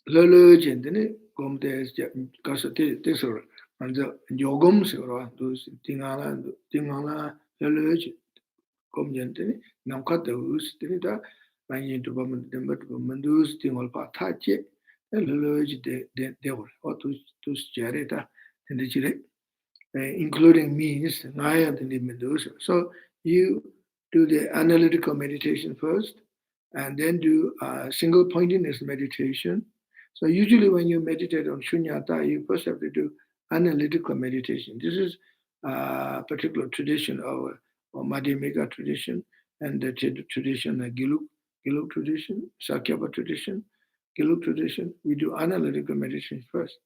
Lolo, Gentine, Gomdes, Casate, Tesor. And the Yogum Sura, those Tingala, Lelurge, Comgentini, Namkat the Wus, Tinita, Ranging to Mandus, Tingolpa Tache, and Lelurge de Devil, or to Jareta, and the Chile, including means, Naya and the Medusa. So you do the analytical meditation first, and then do single pointedness meditation. So usually when you meditate on Shunyata, you first have to do analytical meditation. This is a particular tradition of Madhyamika tradition and the tradition, Giluk tradition, Sakyapa tradition, Giluk tradition. We do analytical meditation first.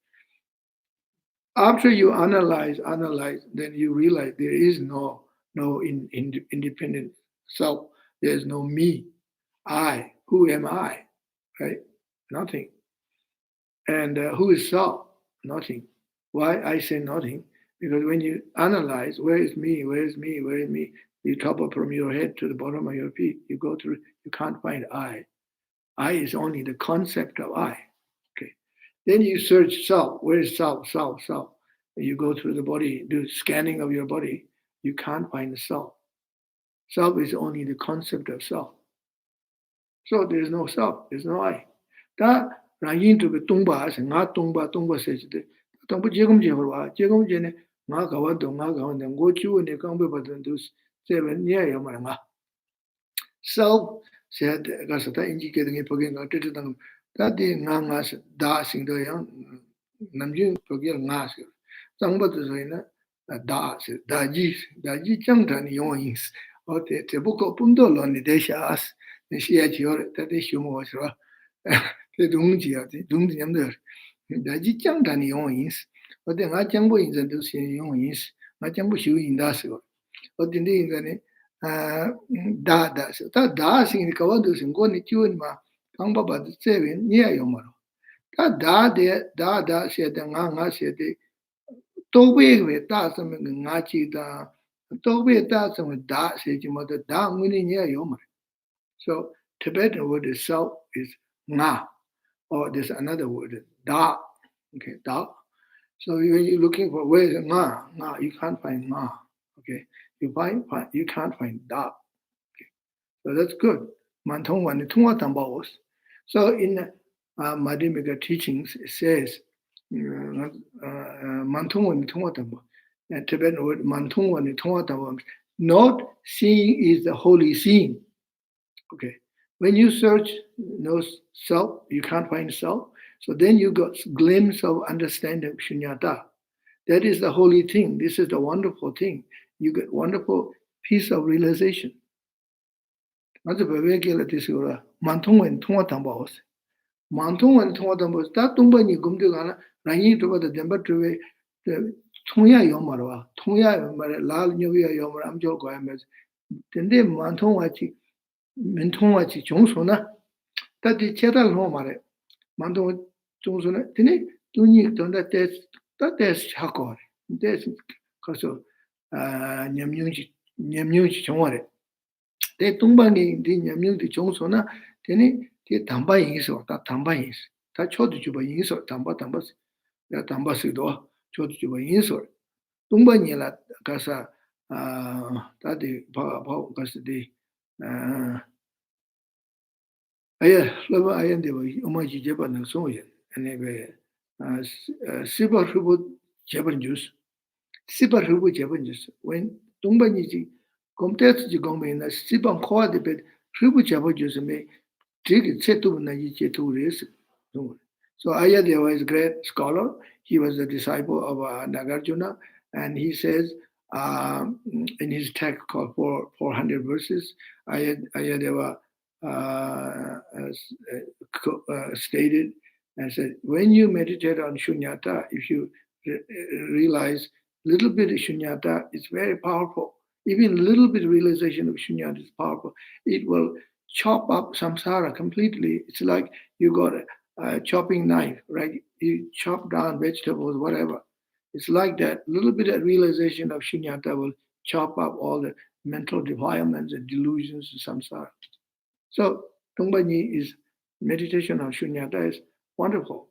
After you analyze, then you realize there is no independent self. There is no me, I. Who am I? Right? Nothing. And who is self? Nothing. Why I say nothing? Because when you analyze, where is me, where is me, where is me, you topple from your head to the bottom of your feet, you go through, you can't find I. I is only the concept of I. Okay. Then you search self. Where is self, self, self? You go through the body, do scanning of your body, you can't find the self. Self is only the concept of self. So there is no self, there is no I. That Rangin to be Tumba, not Tumba says the Tumba Jegum Jehovah, Jegum Jene, Makawa, Donga, and go to and they come with them 7 year Yamanga. Self said Gasata indicating a Poging to them that the Nangas dancing the young Namjin Pogil Nask. Sangba to Zena, a das, Daji Changtan Yoings, or the Tebuko Pundo on the Deshas, the Shiachor, that is Shumo, the Dungia, the Dungiander, Daji Changtan Yoings, or the Nachambo in the Dusian Yoings, Nachambo Shu in Dasio, or the Ningane. Da sing the Kawadus and go to Tunma, Kamba but the 7 near Yomaro. Da said the Nanga said the Tobe with Dasam and Nachi da Tobe Dasam with Da said your mother down winning near Yomar. So Tibetan word itself is Na, or there's another word, Da. Okay, Da. So when you're looking for where is Na, you can't find Na. Okay. You can't find Da. Okay. So that's good. Mantong wan tunga tambos. So in Madhyamika teachings, it says Mantong wan tunga tambos. Tibetan word Mantong wan tunga tambos. Not seeing is the holy seeing. Okay. When you search no self, you can't find self. So then you got glimpse of understanding shunyata. That is the holy thing. This is the wonderful thing. You get wonderful piece of realization. That's Bavegila Tisura. Mantong and Tunga Tambos. Mantong and Tunga Tambos. That Tumba ni Gumdugana, Rangi to the Demba to the Tunya Yomarwa, Tunya Lal Nuvia Yomar, Amjo Goyames. Then they Mantong Mentongachi Jongsona. That the Chetal Homare. Mantong Jongsona. Tini, Tuni, that's Hakor. That's because of Nyamyunchi Chongore. They Tumbangi, the Nyamyunchi Jongsona, Tini, the Tamba is or that Tamba is. That Chotuba is or Tamba Tambas, that Tambasido, Chotuba is or Tumbanila Casa, that the Power Custody. I love I am the Umaji Japan and so anyway. Sipa Rubu Japanese, Sipa Rubu Japanese. When Tumbaniji compares the Gombe in a Sipan Koa de bed, Rubu Japanese may take it Setu Naji Chetu race. So Ayadeva is a great scholar. He was a disciple of Nagarjuna, and he says in his text called 400 Verses, Ayadeva stated and said, when you meditate on shunyata, if you realize little bit of shunyata is very powerful. Even a little bit of realization of shunyata is powerful. It will chop up samsara completely. It's like you got a chopping knife, right? You chop down vegetables, whatever. It's like that. A little bit of realization of shunyata will chop up all the mental defilements and delusions of samsara. So Tongbanyi is meditation on shunyata is wonderful,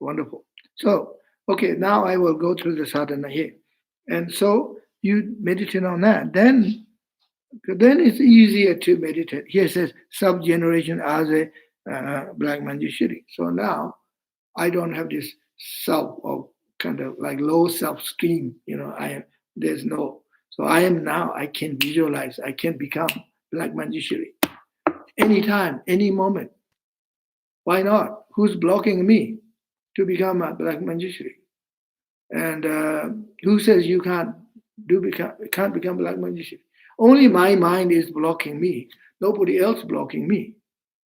wonderful. So, okay, now I will go through the sadhana here. And so you meditate on that. Then it's easier to meditate. Here it says sub-generation as a black manjushri. So now I don't have this self of kind of like low self-esteem. There's no. So I am now, I can visualize, I can become black manjushri. Anytime, any moment. Why not? Who's blocking me to become a black manjushri? And who says you can't become black manjushri? Only my mind is blocking me. Nobody else blocking me.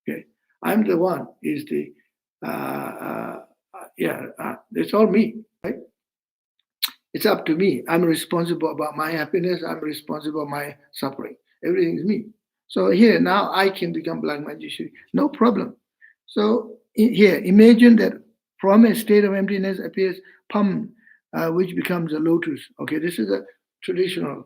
Okay, I'm the one. Is the it's all me, right? It's up to me. I'm responsible about my happiness. I'm responsible for my suffering. Everything is me. So here now I can become black manjushri. No problem. So here, imagine that from a state of emptiness appears Pam, which becomes a lotus. Okay, this is a traditional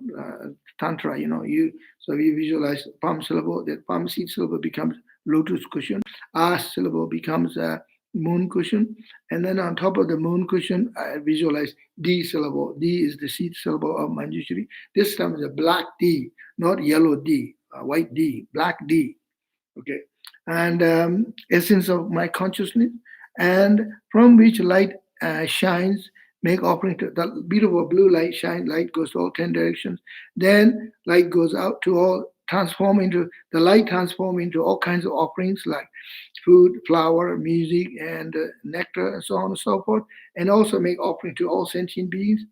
tantra. So you visualize Pam syllable. That Pam seed syllable becomes lotus cushion. As syllable becomes a moon cushion, and then on top of the moon cushion, I visualize D syllable. D is the seed syllable of Manjushri. This time is a black D, not yellow D, white D, black D. Okay, and essence of my consciousness, and from which light shines, make offering to the beautiful blue light shine, light goes to all 10 directions, then light goes out to all, the light transform into all kinds of offerings like food, flower, music, and nectar, and so on and so forth, and also make offering to all sentient beings,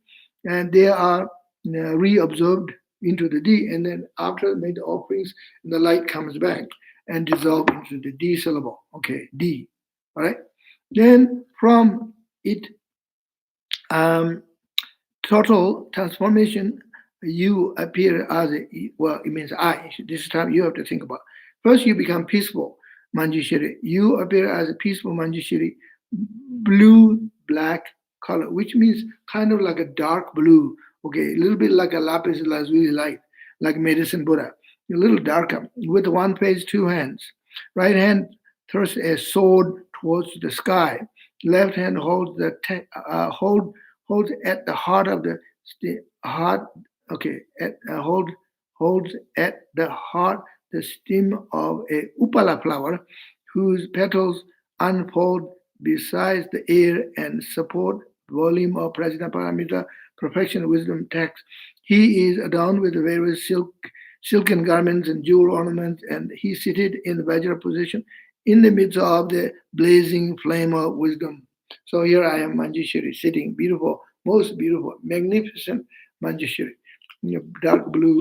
and they are reabsorbed into the D, and then after make the offerings, the light comes back and dissolve into the D syllable. Okay, D. All right. Then from it, total transformation, you appear as it means I. This time you have to think about. First, you become peaceful Manjushri. You appear as a peaceful Manjushri, blue black color, which means kind of like a dark blue. Okay, a little bit like a lapis lazuli light, like medicine Buddha. A little darker, with one face, two hands. Right hand thrusts a sword towards the sky. Left hand holds holds at the heart of the heart. Okay, holds at the heart the stem of a upala flower, whose petals unfold besides the air and support volume of Prajnaparamita, perfection, wisdom, text. He is adorned with various silken garments and jewel ornaments, and he seated in the Vajra position in the midst of the blazing flame of wisdom. So here I am, Manjushri, sitting, beautiful, most beautiful, magnificent Manjushri, dark blue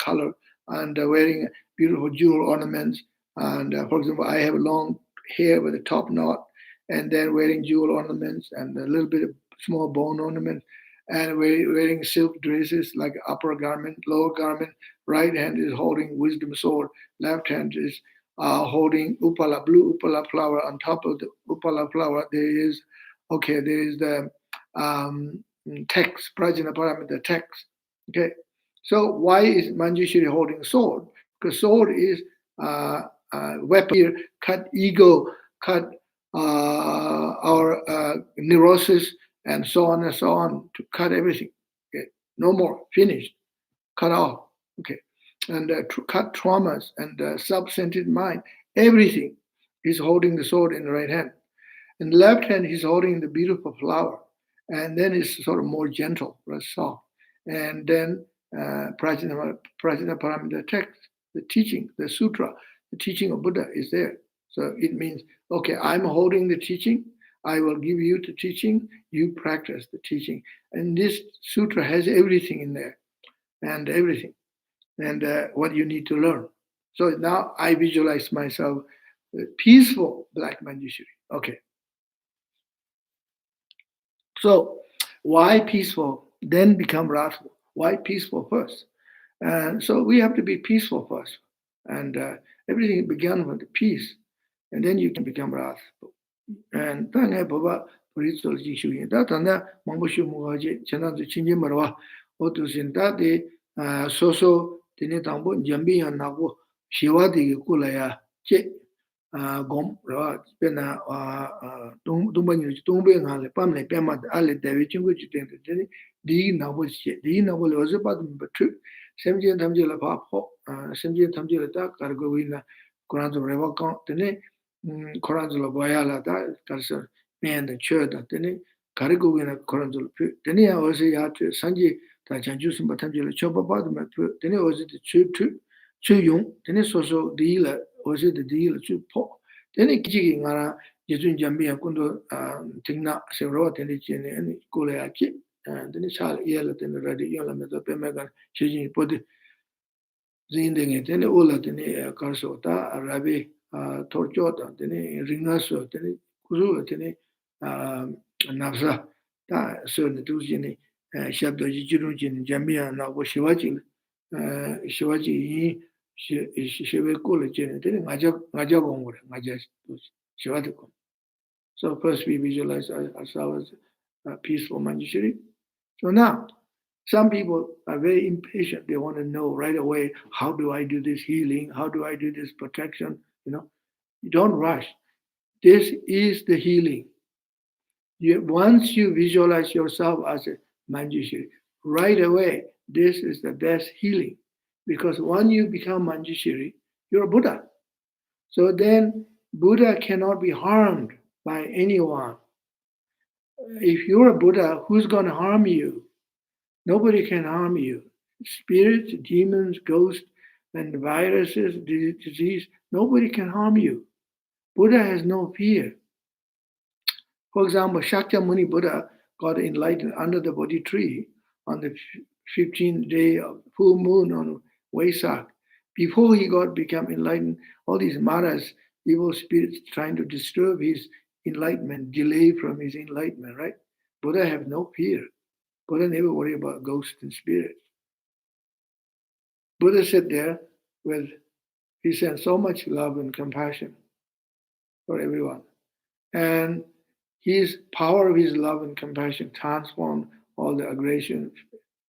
color, and wearing beautiful jewel ornaments. And for example, I have long hair with a top knot, and then wearing jewel ornaments and a little bit of small bone ornaments, and wearing silk dresses like upper garment, lower garment. Right hand is holding wisdom sword. Left hand is holding upala, blue upala flower. On top of the upala flower, there is the text, Prajnaparamita text. Okay, so why is Manjushri holding sword? Because sword is weapon here, cut ego, cut our neurosis, and so on, to cut everything. Okay, no more, finished, cut off. Okay, and cut traumas and sub-centered mind. Everything is holding the sword in the right hand. In the left hand, he's holding the beautiful flower, and then it's sort of more gentle, less soft. And then Prajna Paramita text, the teaching, the sutra, the teaching of Buddha is there. So it means, okay, I'm holding the teaching. I will give you the teaching. You practice the teaching. And this sutra has everything in there, and everything, and what you need to learn. So now I visualize myself peaceful black Manjushri. Okay. So why peaceful, then become wrathful? Why peaceful first? And so we have to be peaceful first. And everything began with peace, and then you can become wrathful. And tanga baba puritsol jishuyin. Da tanda mangushu mugaji chananzu chinji marwa otusin da de soso tene tambo jambi ya nago shiwa de kulaya che gom ra pena dumbanyu dumbe ngale pamle pema ale dewi chingu chiteng tene di nago che di nago le ozepad mbatu semje tamje la pa pho semje tamje la ta kargo wina kuranzo rewa kan tene Koranzula Boyala, that's man the church, then Karigowina Koranzula, then I was a Sanji, Tajanjus and Batanjula Chopabad, then it was the Chu Yung, then it's also dealer, was it the dealer to po. Then it jigging Yajun Jambi and Kundo Tingna, Severo, and Kuleaki, and then it's all yellow and the ready yellow method, Pemagan, changing put the Zinding it, then all at the Karsota, Rabbi. Torjota, tene ringaso, tene kuzula, tene nafsa, ta serne tuzini, shabda jijirujin, jamia na wo shivaji, shivaji yi shive kula jene, tene ngaja gongore, ngaja shivati kom. So first we visualize ourselves as peaceful Manjushri. So now, some people are very impatient. They want to know right away, how do I do this healing? How do I do this protection? You don't rush. This is the healing. Once you visualize yourself as a Manjushri, right away, this is the best healing. Because when you become Manjushri, you're a Buddha. So then Buddha cannot be harmed by anyone. If you're a Buddha, who's going to harm you? Nobody can harm you. Spirits, demons, ghosts, and viruses, disease, nobody can harm you. Buddha has no fear. For example, Shakyamuni Buddha got enlightened under the Bodhi tree on the 15th day of full moon on Vesak. Before he become enlightened, all these maras, evil spirits trying to disturb his enlightenment, delay from his enlightenment, right? Buddha have no fear. Buddha never worry about ghosts and spirits. Buddha sat there he sent so much love and compassion for everyone. And his power of his love and compassion transformed all the aggression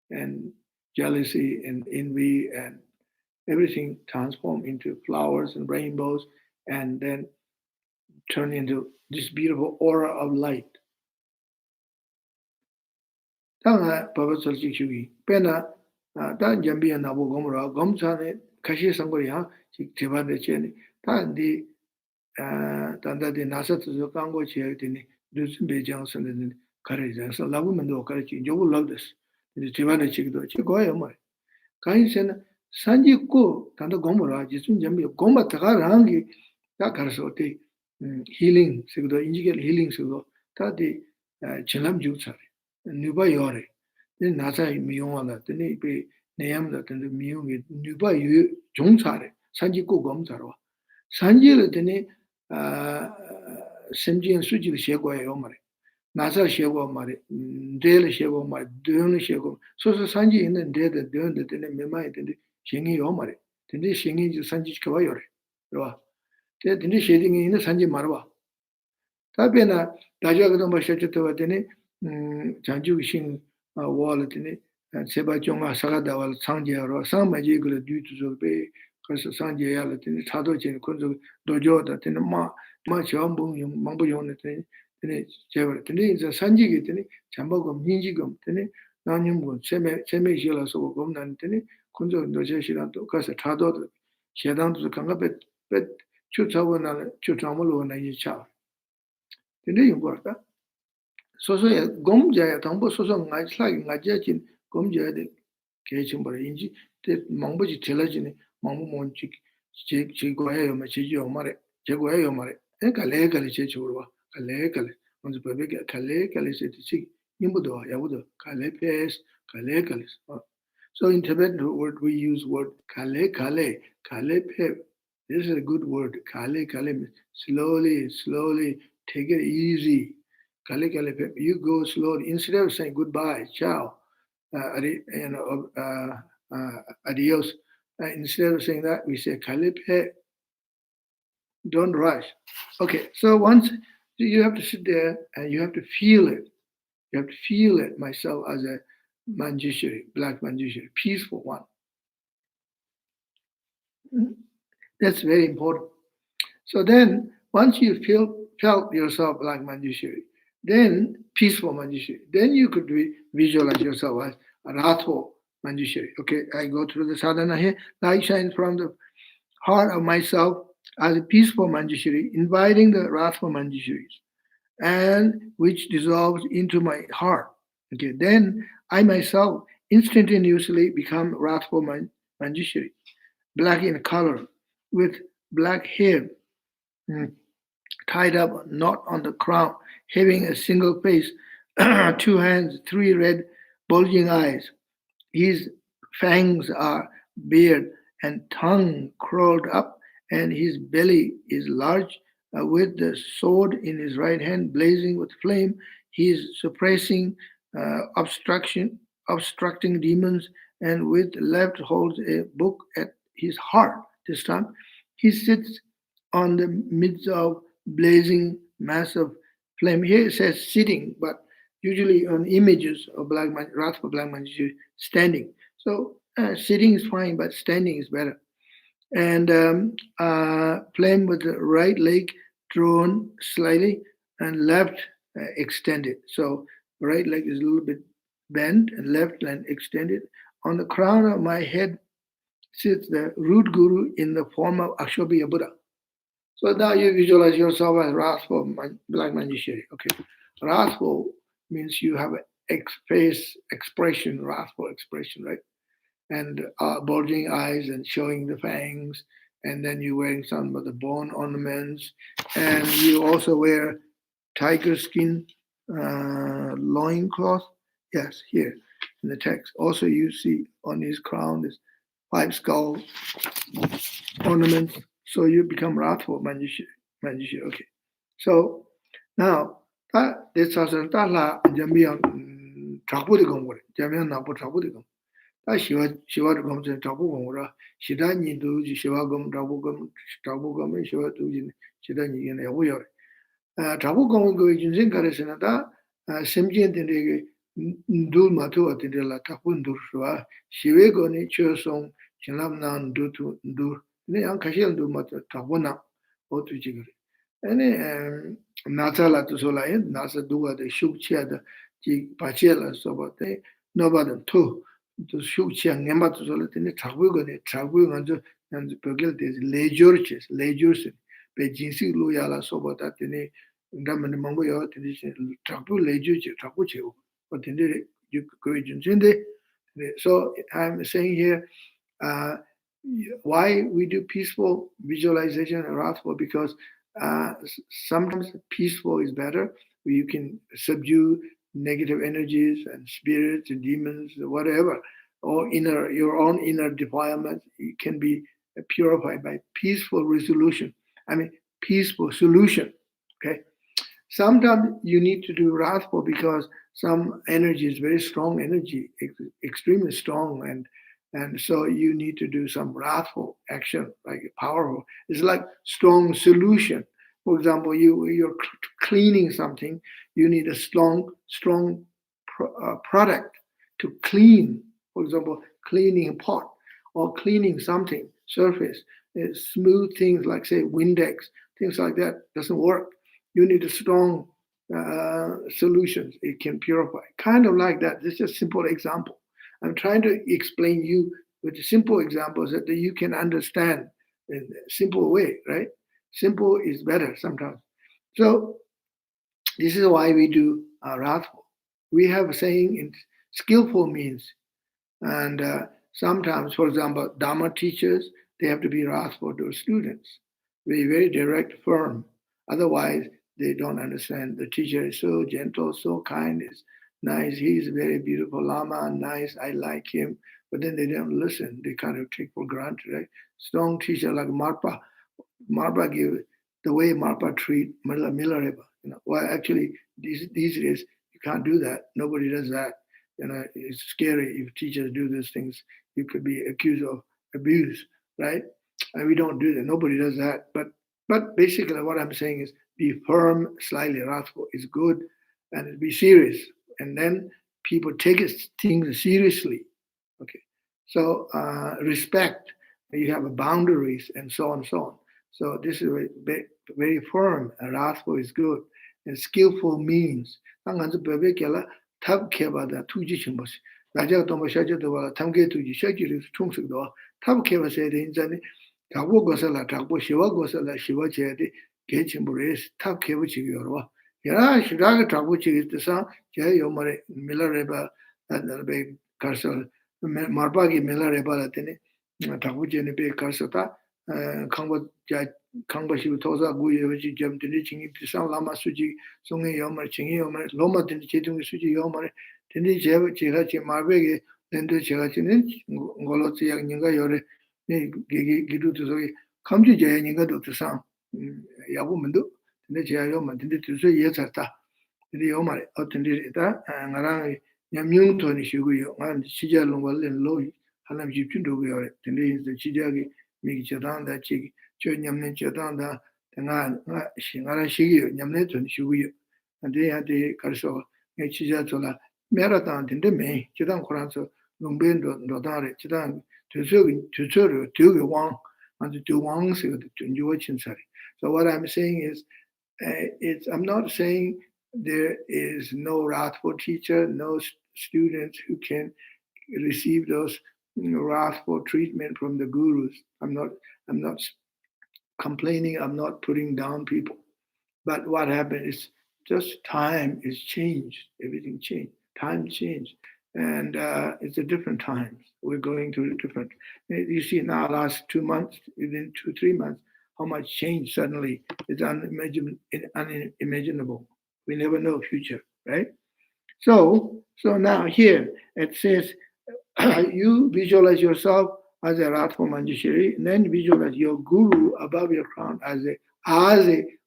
and jealousy and envy and everything transformed into flowers and rainbows and then turned into this beautiful aura of light. Tanga Baba Salchik Shugi, Pena, Dan Jambia Nabu Gomra, Gomsane, Kashi Sangoria, Tibetan de Cheni, Tan di Tanda de Nasa to the Congo Chiatini, Dusbe Johnson and Courage, so Lavumando Courage, you will love this. The Tibetan Chico, Chicoya. Kainsen Sanji Ko, Tanda Gomora, Jisun Jambi, Gomba Takarangi, Takarsote, healing, Sigdo, Injigel healing Sigdo, Tadi Chilam Jutsari. Nuba Yore, then Nasa Mionga, the Nipe, Nayam, and the Miung, Nuba Jungsare, Sanji Ko Gomsaro. Sanji, the Ne Semji and Suji Shego Omare, Nasa Shego Mare, Dale Shego Mare, Dun Shego. So Sanji in the day that Dun the Mema and the Shingi Omare, then this Shingi Sanji Kawayore. Then shading in the Sanji Marwa. Tabena, Dajagadamba Shachatawa Dene. Janju Shin Walletini and Seba Jonga Sagada wal Sanjaro, some magic due to the because Sanjay Tadochen Kunzu Dojo that in a much humble Mamboyon, then it's a Sanjigitini, Chambogum, Ninjigum, Tene, Nanyum, Seme Jelas or Gomnantini, Kunzu Dojeshiran to Casa Tado, Shedan to the Kangabet, but Chutawana, Chutamolo and Ayicha. Tende yung korta. Soso ya gom jaya tangpo soso ngajia chin gom jaya de kaya chimbara inji te mangbo chi tela chini mangbo mon chi chi goya yo ma chi yo mare che goya yo mare kale kale che churwa kale kale onzo pepe kale kale se ti chi imbudo yabudo kale pes kale kale. So in Tibetan word we use word kale kale kale pe. This is a good word. Kale kale means slowly, slowly, take it easy. Kale kale pe. You go slowly instead of saying goodbye, ciao, adios. Instead of saying that, we say kale pe. Don't rush. Okay, so once you have to sit there and you have to feel it. You have to feel it myself as a Manjushri, black Manjushri, peaceful one. That's very important. So then, once you felt yourself like Manjushri, then peaceful Manjushri, then you could visualize yourself as a Ratho Manjushri. Okay, I go through the sadhana here. Light shines from the heart of myself as a peaceful Manjushri, inviting the Ratho Manjushris, and which dissolves into my heart. Okay, then I myself instantaneously become Ratho Manjushri, black in color, with black hair, tied up, not on the crown, having a single face, 2 hands, 3 red, bulging eyes. His fangs are bared and tongue curled up, and his belly is large, with the sword in his right hand blazing with flame. He is suppressing obstructing demons, and with the left holds a book at his heart. This time, he sits on the midst of blazing mass of flame. Here it says sitting, but usually on images of black man, Ratha black man is standing. So sitting is fine, but standing is better. And flame with the right leg drawn slightly and left extended. So right leg is a little bit bent and left leg extended. On the crown of my head sits the root guru in the form of Akshobhya Buddha. So now you visualize yourself as wrathful, black Manjushri. Okay, wrathful means you have a face expression, wrathful expression, right? And bulging eyes and showing the fangs, and then you're wearing some of the bone ornaments, and you also wear tiger skin loincloth. Yes, here in the text. Also, you see on his crown this 5 skull ornaments. So you become wrathful, Manjushri. Okay. So now that this is la Jamian Trapudicum, Jamian Napo Trapudicum. That Shiva comes in Trapugum, Shidani do Shivagum, Trapugum, Shiva do Shidani in a weir. Trapugum go in Zinkaresanata, Simjin in the Dul Matu at the La Tapundurshua, Shivego nature song, Chinamnan do to do. Ne yang kashil do mat tabona otu jigre ene nasa la to sola en nasa duga de shukchia de ji pachela sobote nobada to shukchia ngema to sola tene tabu go ne tabu nganjo and pogel de lejurches be jinsi lu yala sobota tene ndamane mango yo tene tabu lejurche tabu cheo but tene you go jinjinde. So I'm saying here why we do peaceful visualization and wrathful, because sometimes peaceful is better. You can subdue negative energies and spirits and demons, whatever, or your own inner defilements. It can be purified by peaceful resolution. I mean, peaceful solution. Okay. Sometimes you need to do wrathful because some energy is very strong energy, extremely strong, and so you need to do some wrathful action, like powerful. It's like strong solution. For example, you're cleaning something, you need a strong product to clean. For example, cleaning a pot or cleaning something surface. Smooth things like say Windex, things like that doesn't work. You need a strong solutions. It can purify. Kind of like that. This is a simple example. I'm trying to explain you with simple examples that you can understand in a simple way, right? Simple is better sometimes. So This is why we do wrathful. We have a saying in skillful means, and sometimes, for example, Dharma teachers, they have to be wrathful to students, be very direct, firm. Otherwise, they don't understand. The teacher is so gentle, so kind, is nice. He's a very beautiful Lama, nice. I like him. But then they don't listen. They kind of take for granted. Right? Strong teacher like Marpa give the way Marpa treat Milarepa. Well, actually, these days you can't do that. Nobody does that. It's scary if teachers do these things. You could be accused of abuse, right? And we don't do that. Nobody does that. But basically, what I'm saying is be firm, slightly wrathful is good, and be serious. And then people take things seriously. Okay, so respect. You have boundaries and so on and so on. So this is very, very firm. And wrathful is good, and skillful means. 탑 개바다 투지 침보시 라자 또 뭐셔져도 탐게 투지 셔지를 총식도 탑 개바서야 돼 인자네 가고 거설라 가고 시와 거설라 시와 제데 개침부레스 탑 개부지기요로 야 시라가 가고 지기듯사 제 요마레 밀라레바 나베 가서 마르바기 밀라레바라테네 타고제네 베 가서다 강보 자 강보시 도사 구여지 점들이 징이 비상 라마 수지 송의 요마 징이 요마 로마든 제동 수지 요마 근데 제가 제 마베게 랜드 제가 지는 걸로지 양인가 요래 네 기도도 소리 감지 제인가도 두상 야고면도 근데 제가 요마 근데 두서 예졌다 근데 요마 어떤 일이다 나랑 냠뇽토니 쉬고요 난 시절로 걸린 로이 하나님 집중도 그요 근데 이제 시작이 미기 저단다 지 저 냠는 저단다 내가 신가라 시기 냠는 전 쉬고요 근데 한테 가서 내 지자절라 메라탄 된데 매 저단 코란서 농변도 노다래 저단 되서를 되게 왕 아주 되왕스가 된주어 친사리 so what I'm saying is I'm not saying there is no wrathful teacher no students who can receive those wrathful treatment from the gurus I'm not complaining I'm not putting down people but what happened is just time is changed everything changed time changed and it's a different times we're going through different you see now last 2 months within 2-3 months how much change suddenly is unimaginable we never know future right so now here it says you visualize yourself as a Ratha Manjushri, and then visualize your guru above your crown as a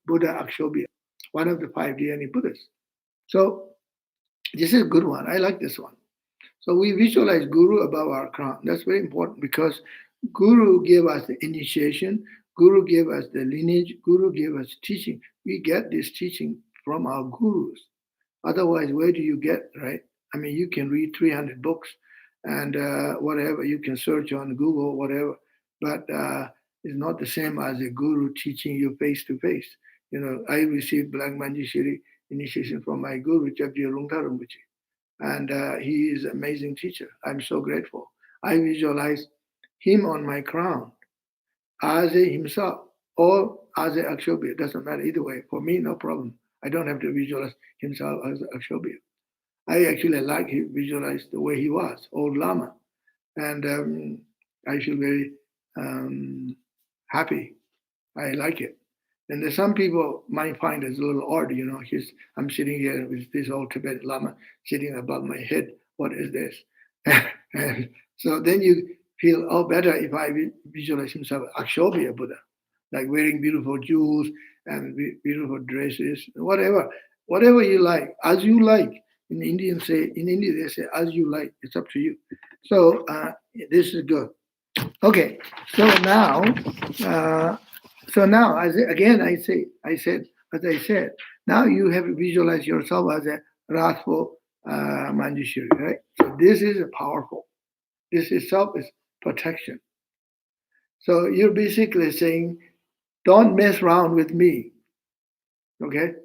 Buddha Akshobhya, one of the 5 Dhyani Buddhas. So this is a good one. I like this one. So we visualize guru above our crown. That's very important because guru gave us the initiation, guru gave us the lineage, guru gave us teaching. We get this teaching from our gurus. Otherwise, where do you get, right? I mean, you can read 300 books and whatever, you can search on Google, whatever, but it's not the same as a guru teaching you face to face. I received Black Manjushri initiation from my guru, Jabji Lungta Rinpoche, and he is an amazing teacher. I'm so grateful. I visualize him on my crown as a himself or as a Akshobhya. Doesn't matter either way. For me, no problem. I don't have to visualize himself as Akshobhya. I actually like he visualized the way he was, old Lama. And I feel very happy. I like it. And there's some people might find it a little odd, I'm sitting here with this old Tibetan Lama sitting above my head. What is this? And so then you feel, better if I visualize himself Akshobhya Buddha, like wearing beautiful jewels and beautiful dresses, whatever you like, as you like. In India, they say, as you like, it's up to you. So this is good. Okay, so now, I said, now you have to visualize yourself as a wrathful Manjushri, right? So this is powerful. This itself is protection. So you're basically saying, don't mess around with me, okay?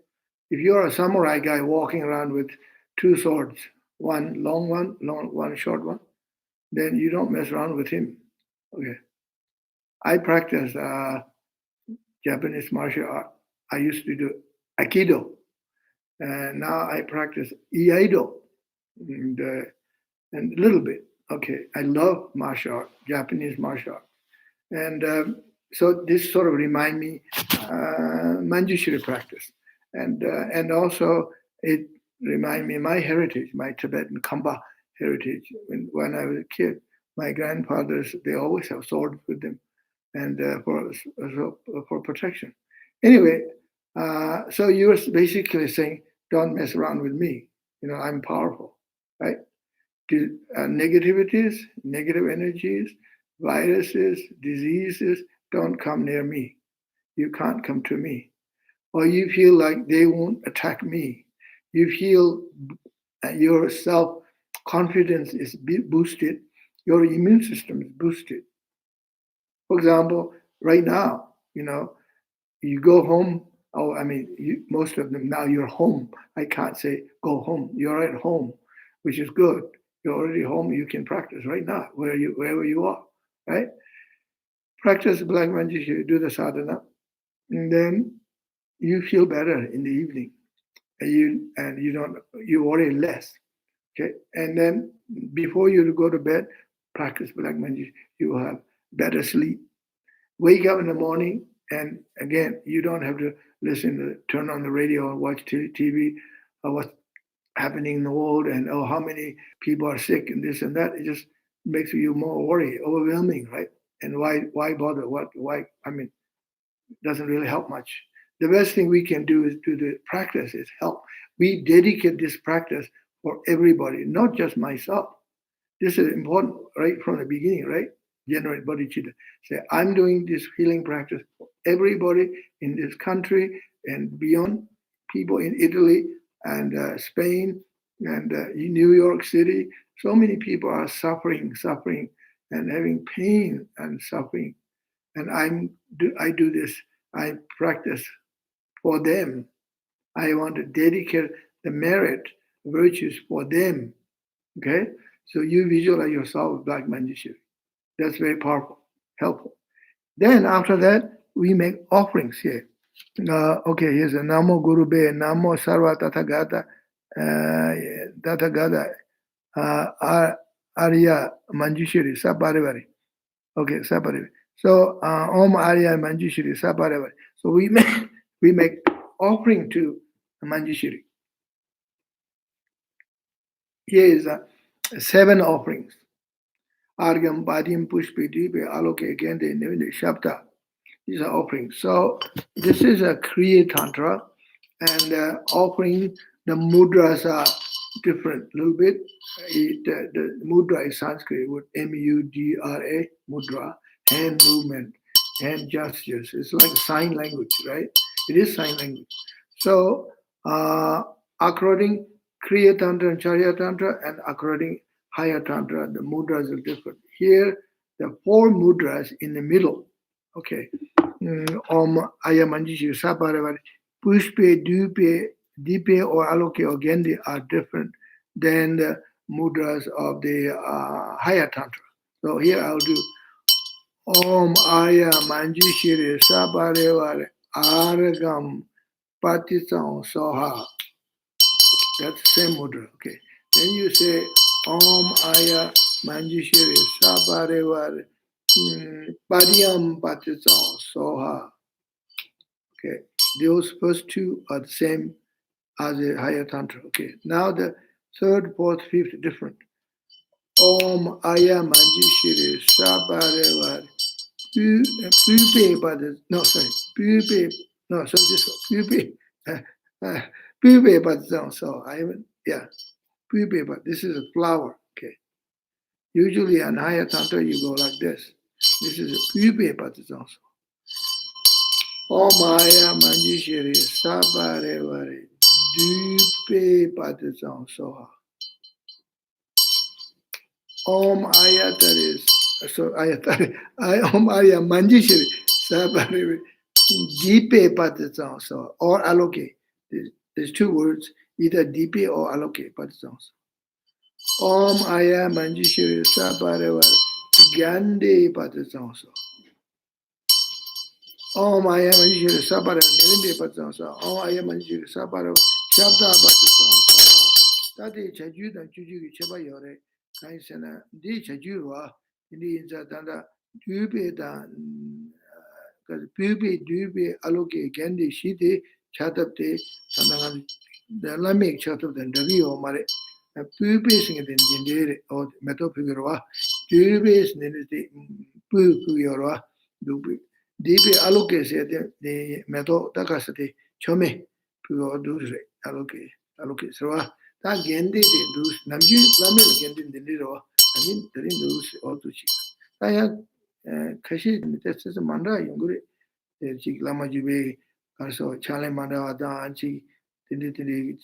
If you're a samurai guy walking around with 2 swords, one long one short one, then you don't mess around with him. Okay. I practice Japanese martial art. I used to do Aikido. And now I practice Iaido and a little bit. Okay, I love martial art, Japanese martial art. And so this sort of remind me Manjushri practice. And also it remind me my heritage, my Tibetan Kamba heritage. When I was a kid, my grandfathers, they always have swords with them and for protection. Anyway, so you're basically saying, don't mess around with me. I'm powerful, right? Negativities, negative energies, viruses, diseases, don't come near me. You can't come to me. Or you feel like they won't attack me. You feel your self confidence is boosted, your immune system is boosted. For example, right now, you go home. Oh, I mean, most of them now you're home. I can't say go home. You're at home, which is good. You're already home. You can practice right now, wherever you are, right? Practice Black Magic. You do the sadhana, and then you feel better in the evening, and you worry less. Okay, and then before you go to bed, practice Black Magic. You will have better sleep. Wake up in the morning, and again, you don't have to turn on the radio or watch TV or what's happening in the world and how many people are sick and this and that. It just makes you more worried, overwhelming, right? And why bother? Why? I mean, it doesn't really help much. The best thing we can do is do the practice is help. We dedicate this practice for everybody, not just myself. This is important right from the beginning, right? Generate bodhicitta. Say, I'm doing this healing practice for everybody in this country and beyond, people in Italy and Spain and in New York City. So many people are suffering and having pain and suffering. And I do this, I practice for them. I want to dedicate the merit, virtues for them. Okay? So you visualize yourself with Black Manjushri. That's very powerful, helpful. Then after that, we make offerings here. Okay, here's a Namo Guru Be, Namo Sarva Tathagata, Tathagata, Arya Manjushri, Saparivari. Okay, Saparivari. So Om Arya Manjushri, Saparivari. So we make offering to Manjushri. Here is 7 offerings. Argam, Padim, Pushpi, Dipe, Aloke, again, the Shabda. These are offerings. So this is a Kriya Tantra, and offering, the mudras are different a little bit. The mudra is Sanskrit with M-U-D-R-A, mudra, hand movement, hand gestures. It's like sign language, right? It is sign language. So according Kriya Tantra and Charya Tantra, and according higher Tantra, the mudras are different. Here, the 4 mudras in the middle. Okay. Om Ayamanjishi Saparavari, Pushpe, Dupe, Dipe, or Aloke or Gendi are different than the mudras of the higher Tantra. So here I'll do Om Ayamanjishi Saparavari, Aragam, Patisam, Soha. That's the same mudra. Okay. Then you say Om Aya Manjushri Sabarevar Padiyam Patisam Soha. Okay. Those first 2 are the same as the higher Tantra. Okay. Now the 3rd, 4th, 5th different. Om Aya Manjushri Sabarevar Pupe Patis. No, sorry. Pupe. No, so this one. Pupe. Pupe Patisam. So I haven't, yeah. Pupe, but this is a flower. Okay. Usually on higher tantra you go like this. This is a pupe patisam. Om Maya Manjushri Sabarevare Dupe Patisam Soha. Om Ayataris. So Ayatari. Om Aya Manjushri Sabarevare Dipe Patisam Soha. Or Aloke. There's 2 words, either Dipe or Aloke Patisam. Om Aya Manjushri Sabarevare Gande Patisam Soha. Om Aya Manjushri Sabarevare Nirinde Patisam Soha. Om Aya Manjushri Sabarevare Shabda Batu Tati Chaju and Juju Cheba Yore, Kaisana, Di Chajua, Indians Tanda, Dube dan Pubi Dube Aloke Gandhi Shiti, Chatabte, Tandan, the Lamic Chatab and Davio Mare, Pubi sing it in Jindere or Metopigura, Dube is the Puyora, Dubi. Dibe Aloke said the Meto Takasati, Chome, Puyo Dure, Aloke, so that Gandhi do Namju Lamel Gandhi the Liro, I mean, the Rindus or to Chief. I had Kashi, that's a Manda, Yunguri, Chik Lama Jube, also Chale Manda, Anchi, Tindi,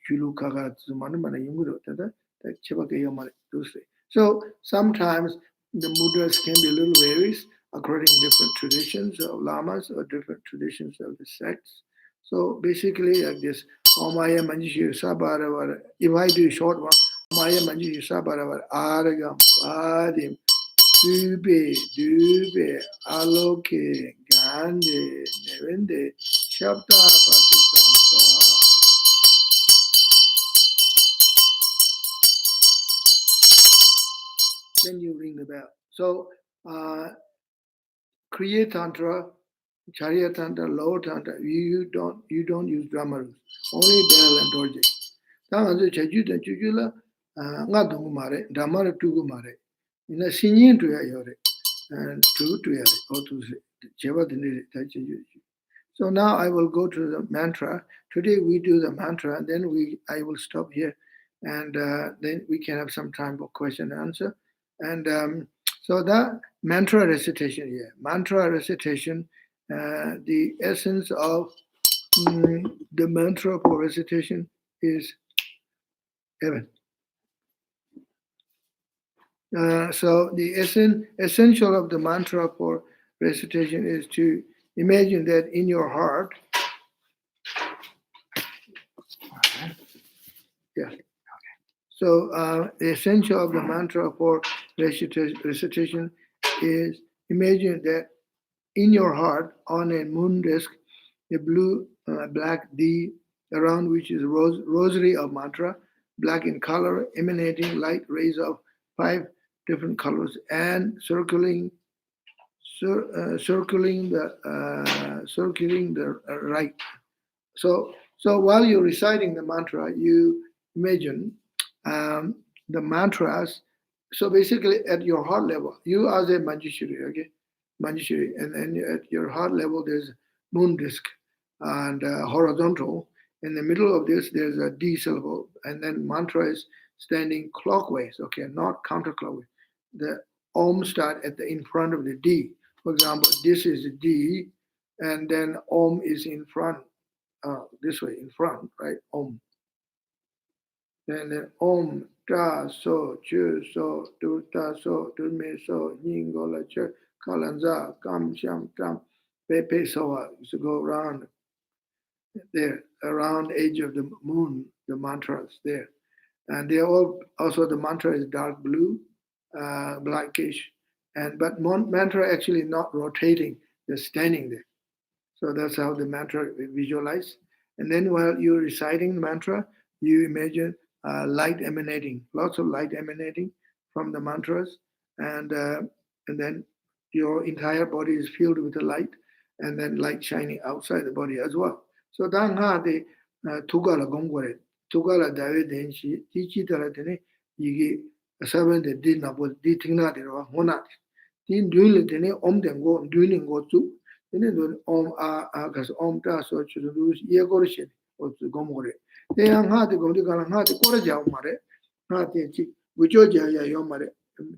Chulu Kaga, Manamana Yunguru, that Chebaka Duse. So sometimes the mudras can be a little varies according to different traditions of lamas or different traditions of the sects. So basically, like this, Omaya Manjishi Sabara, if I do a short one, Omaya Manjishi Sabara, Aragam, Adim, Dube, Aloke, Gande, Nevende, Shabda, Pakistan, Soha. Then you ring the bell. So, Kriya Tantra, Charya Tantra, Lower Tantra, you don't use dramarus, only bell and dorje. Tanga Chaju and Chujula, Nadungu Mare, Damara Tugu Mare, in a singing to Yore, and to Yare, or to Cheva the. So now I will go to the mantra. Today we do the mantra, and then I will stop here, and then we can have some time for question and answer. And so that mantra recitation here, mantra recitation, the essence of the mantra for recitation is heaven. So the essential of the mantra for recitation is to imagine that in your heart, yeah. So the essential of the mantra for recitation is imagine that in your heart on a moon disk, a blue black D around which is rosary of mantra, black in color, emanating light rays of 5 different colors and circling the right. So while you're reciting the mantra, you imagine the mantras. So basically, at your heart level, you are the Manjushri, okay? Manjushri, and then at your heart level, there's moon disk and horizontal. In the middle of this, there's a D syllable, and then mantra is standing clockwise, okay, not counterclockwise. The Om start in front of the D. For example, this is D, and then Om is in front, this way, in front, right? Om. Then Om, Da, So, Chu, So, Du, Da, So, Du, Me, So, Yin, Go, La, Che, Kalanza, Kam, Sham, Tam, Pepe, So, to go around there, around edge of the moon, the mantras there. And they all, also the mantra is dark blue, blackish, but mantra actually not rotating, just standing there. So that's how the mantra visualize. And then while you're reciting the mantra, you imagine light emanating, lots of light emanating from the mantras, and then your entire body is filled with the light, and then light shining outside the body as well. So dan ha de tugala gongore, tugala dawe denshi, tichi tara dene yigi seven de din na bo di tingna de ro ngona. Din duile dene om dengo duiling go tu. Then om because om ta so to lose ye gorishin or to gomore. They are hard to go to Galan to Koraja Mare, not the chick, which Georgia Yomare,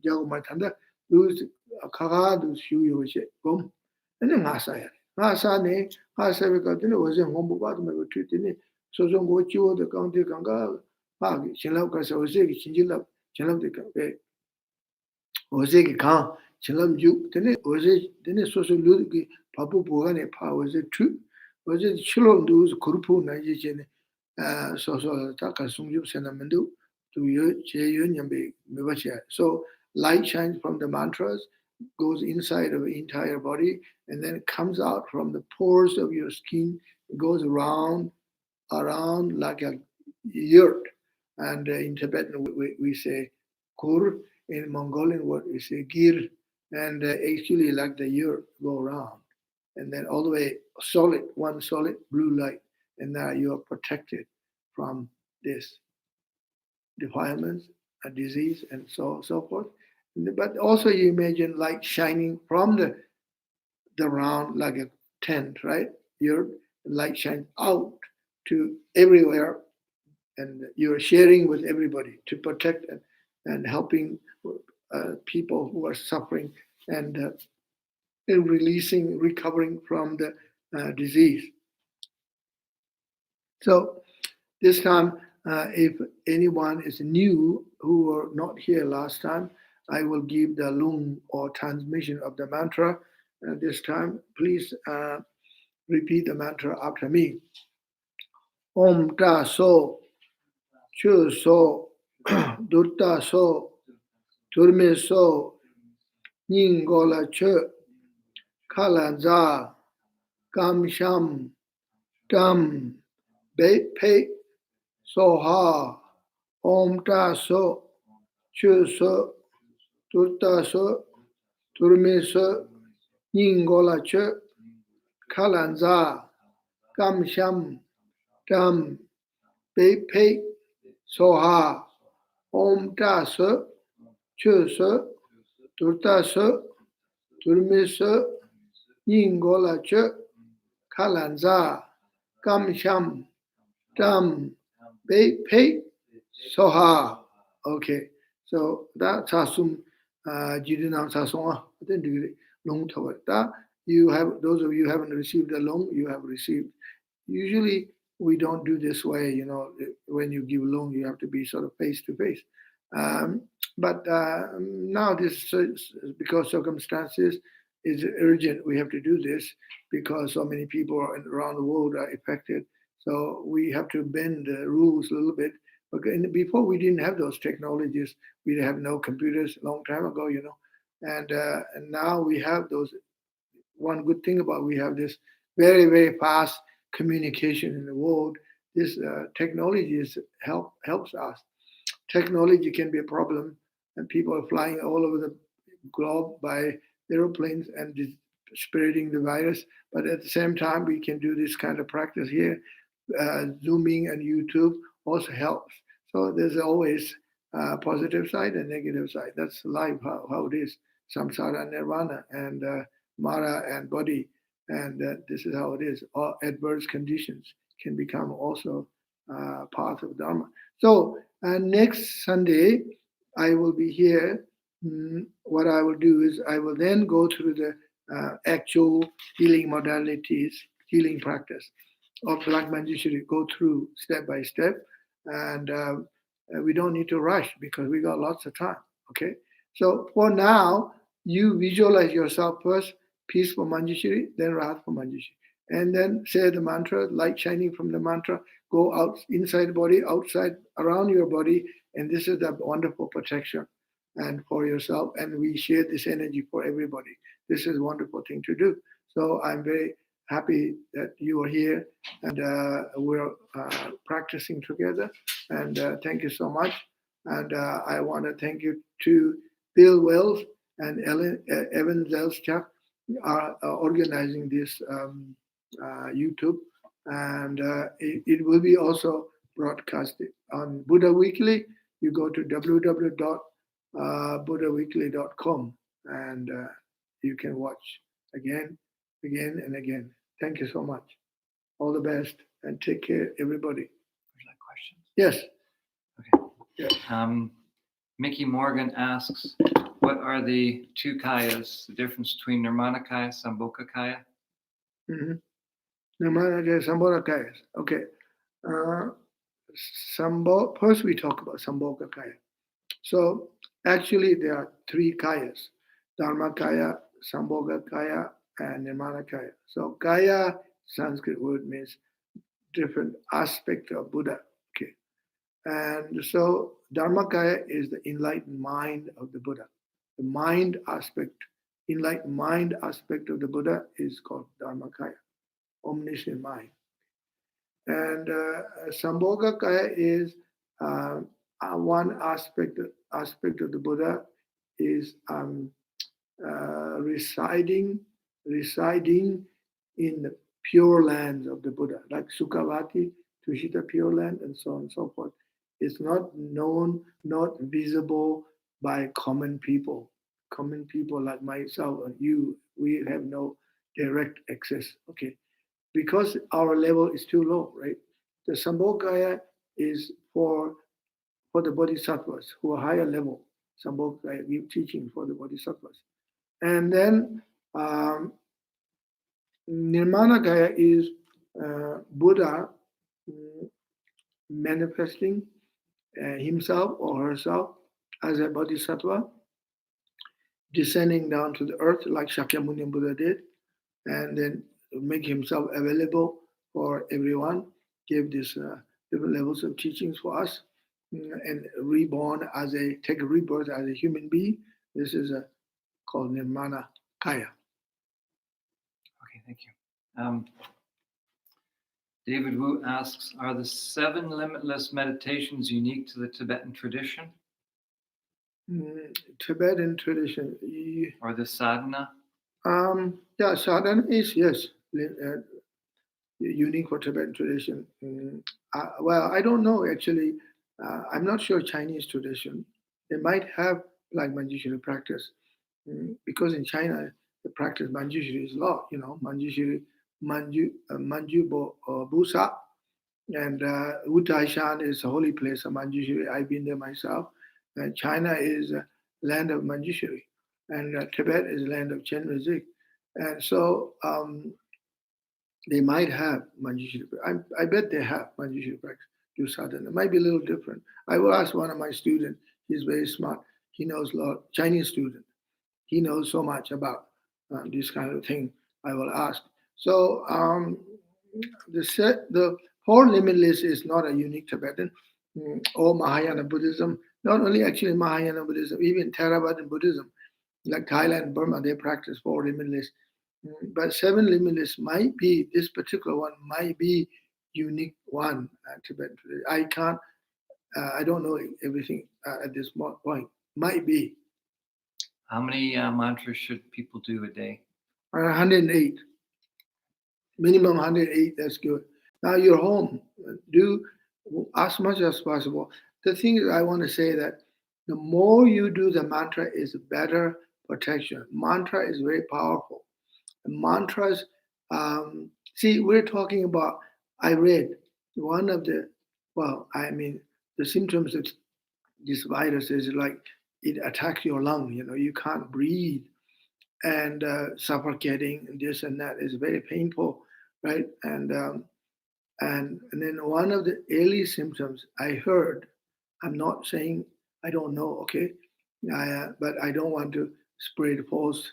Jagomatanda, lose a Kagadu shoe you gom, and then Masaya. Masane, Hasavika was a home about my retreat in it. So don't go to the county Ganga, Pagi, Chilavka, Chinjilla, Chilam the Ozeki Khan, Chilam Ju, then it was it, then it social Ludki, Papu Bogane Pa was it true? Was it Chilom do's Kurupu Najin? Taka Sungju Senamendu to Yambe Mibachia. So light shines from the mantras, goes inside of the entire body, and then comes out from the pores of your skin, it goes around around like a yurt. And in Tibetan, we say kur. In Mongolian word, we say gir. And actually, like the yurt, go around. And then all the way solid, one solid blue light. And now you are protected from this defilements, a disease, and so forth. But also you imagine light shining from the round like a tent, right? Your light shines out to everywhere, and you're sharing with everybody to protect and helping people who are suffering and releasing, recovering from the disease. So this time, if anyone is new who were not here last time, I will give the lung or transmission of the mantra. This time, please repeat the mantra after me. Om Ta So, Chu So, Durta So, Turme So, Nying Gola Che, Kala Za, Kam Sham, Tam, Be Pe, So Ha, Om Ta So, Chu So, Durta So, Turme So, Nying Gola Che, Kala Za, Kam Sham, Tam, Be Pe, So Ha, Om Ta So, Chu So, Durta So, Turme So, Nying Gola Che, Kala Za, Kam Sham, Tam, Be Pe, So Ha. Okay, so that Sasum Jidinam Sasonga, then degree long toward that. You have those of you who haven't received the long, you have received. Usually we don't do this way, when you give long, you have to be sort of face to face. But now this is because circumstances is urgent. We have to do this because so many people around the world are affected. So we have to bend the rules a little bit. Before we didn't have those technologies, we have no computers a long time ago, and now we have those. One good thing about we have this very very fast communication in the world. This technology helps us. Technology can be a problem, and people are flying all over the globe by aeroplanes and spreading the virus. But at the same time, we can do this kind of practice here. Zooming and YouTube also helps. So there's always a positive side and negative side. That's life, how it is. Samsara and nirvana, and Mara and body. And this is how it is. All adverse conditions can become also part of Dharma. So next Sunday, I will be here. What I will do is I will then go through the actual healing modalities, healing practice of Black Manjushri, go through step by step. And we don't need to rush because we got lots of time. Okay. So for now, you visualize yourself first, peaceful Manjushri, then Rahat for Manjushri. And then say the mantra, light shining from the mantra, go out inside the body, outside, around your body. And this is a wonderful protection and for yourself. And we share this energy for everybody. This is a wonderful thing to do. So I'm very happy that you are here and we're practicing together. And thank you so much. And I want to thank you to Bill Wells and Evan Zelschak are organizing this YouTube. And it will be also broadcasted on Buddha Weekly. You go to www.buddhaweekly.com and you can watch again and again. Thank you so much. All the best and take care, everybody. Would you like questions? Yes. Okay. Yeah. Mickey Morgan asks, what are the two kayas, the difference between Nirmanakaya, Sambhogakaya? Nirmanakaya, Sambhogakaya. Okay. First we talk about Sambhogakaya. So actually there are three kayas, Dharmakaya, Sambhogakaya, and Nirmanakaya. So kaya, Sanskrit word means different aspect of Buddha. Okay. And so Dharmakaya is the enlightened mind of the Buddha. The mind aspect, enlightened mind aspect of the Buddha is called Dharmakaya, omniscient mind. And Sambhogakaya is one aspect of the Buddha is residing in the pure lands of the Buddha, like Sukhavati, Tushita pure land, and so on and so forth. It's not known, not visible by common people. Common people like myself and you, we have no direct access. Okay, because our level is too low, right? The Sambhogakaya is for the bodhisattvas who are higher level. Sambhogakaya give teaching for the bodhisattvas. And then Nirmanakaya is Buddha manifesting himself or herself as a bodhisattva, descending down to the earth like Shakyamuni Buddha did, and then make himself available for everyone, give these different levels of teachings for us, and take a rebirth as a human being. This is called Nirmana Kaya. Okay, thank you. David Wu asks, are the 7 limitless meditations unique to the Tibetan tradition? Tibetan tradition. Or the sadhana? Yeah, sadhana is, yes, unique for Tibetan tradition. Well, I don't know actually. I'm not sure Chinese tradition. They might have like Manjushri practice because in China the practice Manjushri is law. Manjushri, Busa, and Uttaishan is a holy place of Manjushri. I've been there myself. And China is a land of Manjushri, and Tibet is land of Chenrezig. And so they might have Manjushri. I bet they have Manjushri practice, do sadhana. It might be a little different. I will ask one of my students. He's very smart. He knows a lot. Chinese student. He knows so much about this kind of thing. I will ask. So the whole limitless is not a unique Tibetan or Mahayana Buddhism. Not only actually Mahayana Buddhism, even Theravadan Buddhism, like Thailand, Burma, they practice 4 limitless. But 7 limitless might be, this particular one might be unique one Tibetan tradition. I can't, I don't know everything at this point. Might be. How many mantras should people do a day? 108. Minimum 108, that's good. Now you're home, do as much as possible. The thing is, I want to say that the more you do the mantra is better protection. Mantra is very powerful. Mantras, see, we're talking about, I read one of the, the symptoms of this virus is like it attacks your lung, you can't breathe, and suffocating, this and that is very painful, right? And then one of the early symptoms I heard, I'm not saying I don't know, okay, but I don't want to spread false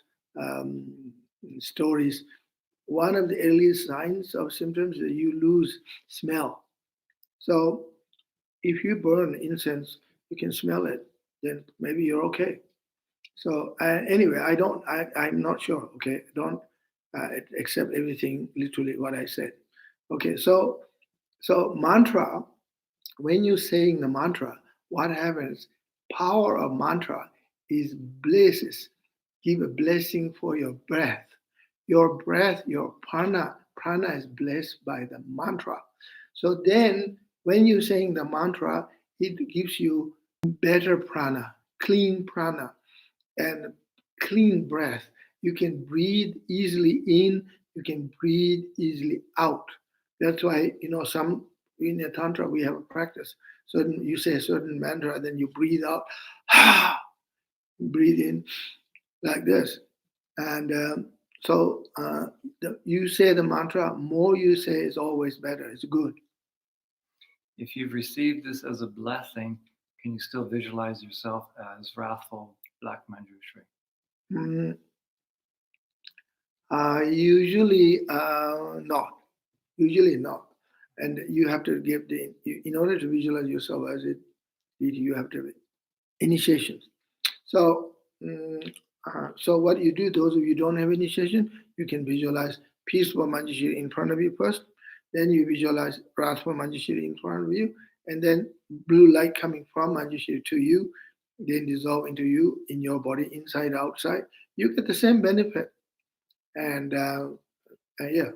stories. One of the earliest signs of symptoms is you lose smell. So if you burn incense, you can smell it, then maybe you're okay. So anyway, I'm not sure. Okay, don't accept everything literally what I said. Okay, so mantra. When you're saying the mantra, what happens? Power of mantra is blesses. Give a blessing for your breath. Your breath, your prana is blessed by the mantra. So then, when you're saying the mantra, it gives you better prana, clean prana, and clean breath. You can breathe easily in, you can breathe easily out. That's why, some in the Tantra we have a practice. Certain you say a certain mantra, then you breathe out, breathe in like this. And you say the mantra, more you say is always better, it's good. If you've received this as a blessing, can you still visualize yourself as wrathful Black Manjushri? Usually not. Usually not. And you have to give in order to visualize yourself as it, you have to have initiations. So, so what you do, those of you who don't have initiation, you can visualize peaceful Manjushri in front of you first. Then you visualize Ratha Manjushri in front of you, and then blue light coming from Manjushri to you, then dissolve into you in your body, inside, outside. You get the same benefit. And yeah.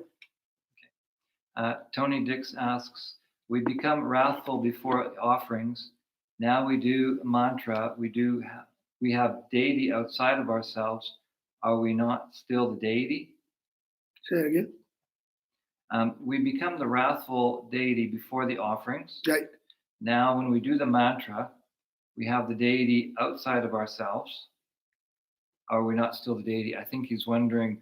Tony Dix asks, we become wrathful before offerings. Now we do mantra. We have deity outside of ourselves. Are we not still the deity? Say it again. We become the wrathful deity before the offerings. Right. Now, when we do the mantra, we have the deity outside of ourselves. Are we not still the deity? I think he's wondering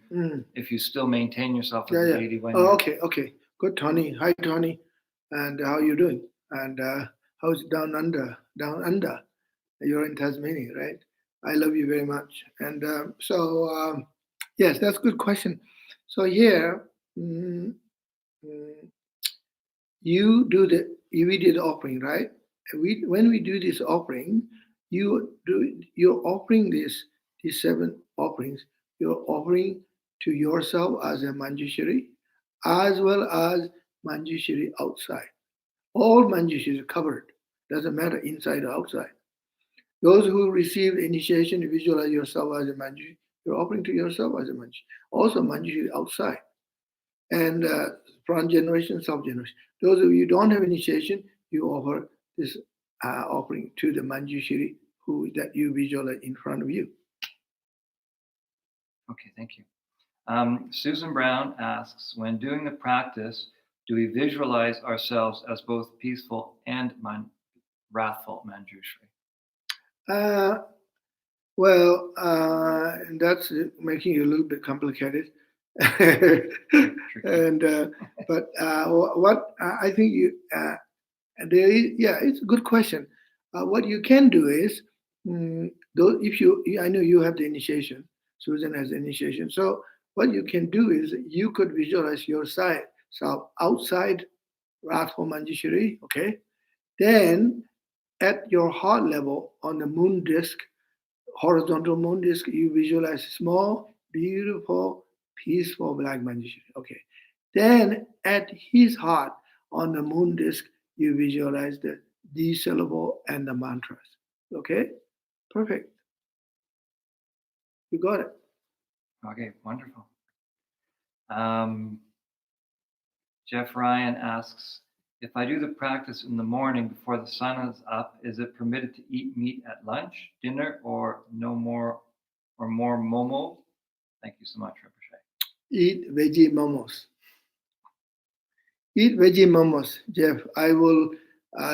if you still maintain yourself as the deity when okay. Good, Tony. Hi, Tony. And how are you doing? And how's it down under? Down under. You're in Tasmania, right? I love you very much. And yes, that's a good question. So here, we do the offering, right? When we do this offering, you're offering these 7 offerings. You're offering to yourself as a Manjushri, as well as Manjushri outside. All Manjushri are covered. Doesn't matter inside or outside. Those who receive initiation, you visualize yourself as a Manjushri. You're offering to yourself as a Manjushri. Also Manjushri outside. And front generation, sub generation. Those of you who don't have initiation, you offer this offering to the Manjushri that you visualize in front of you. Okay, thank you. Susan Brown asks, when doing the practice, do we visualize ourselves as both peaceful and wrathful Manjushri? Well, that's making it a little bit complicated. And but what I think it's a good question. What you can do is, I know you have the initiation. Susan has the initiation. So what you can do is you could visualize yourself outside Radha Manjushri, okay? Then at your heart level on the moon disk, horizontal moon disk, you visualize small, beautiful, peaceful black Manjushri. Okay. Then at his heart on the moon disk, you visualize the D syllable and the mantras. Okay? Perfect. You got it. Okay, wonderful. Jeff Ryan asks, if I do the practice in the morning before the sun is up, is it permitted to eat meat at lunch, dinner, or more momo? Thank you so much, Rinpoche. Eat veggie momos. Eat veggie momos, Jeff. I will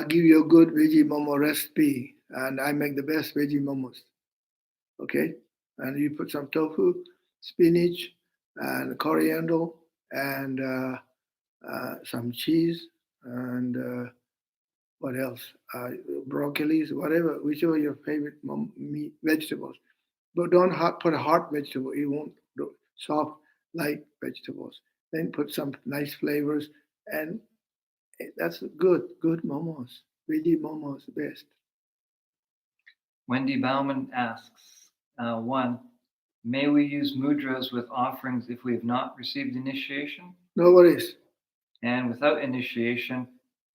give you a good veggie momo recipe, and I make the best veggie momos. Okay? And you put some tofu, spinach, and coriander, and some cheese, and what else? Broccoli, whatever, whichever your favorite meat vegetables. But don't put a hard vegetable. It won't do soft, light vegetables. Then put some nice flavors, and that's good momos. Veggie momos, best. Wendy Bauman asks, 1, may we use mudras with offerings if we have not received initiation? No worries. And without initiation,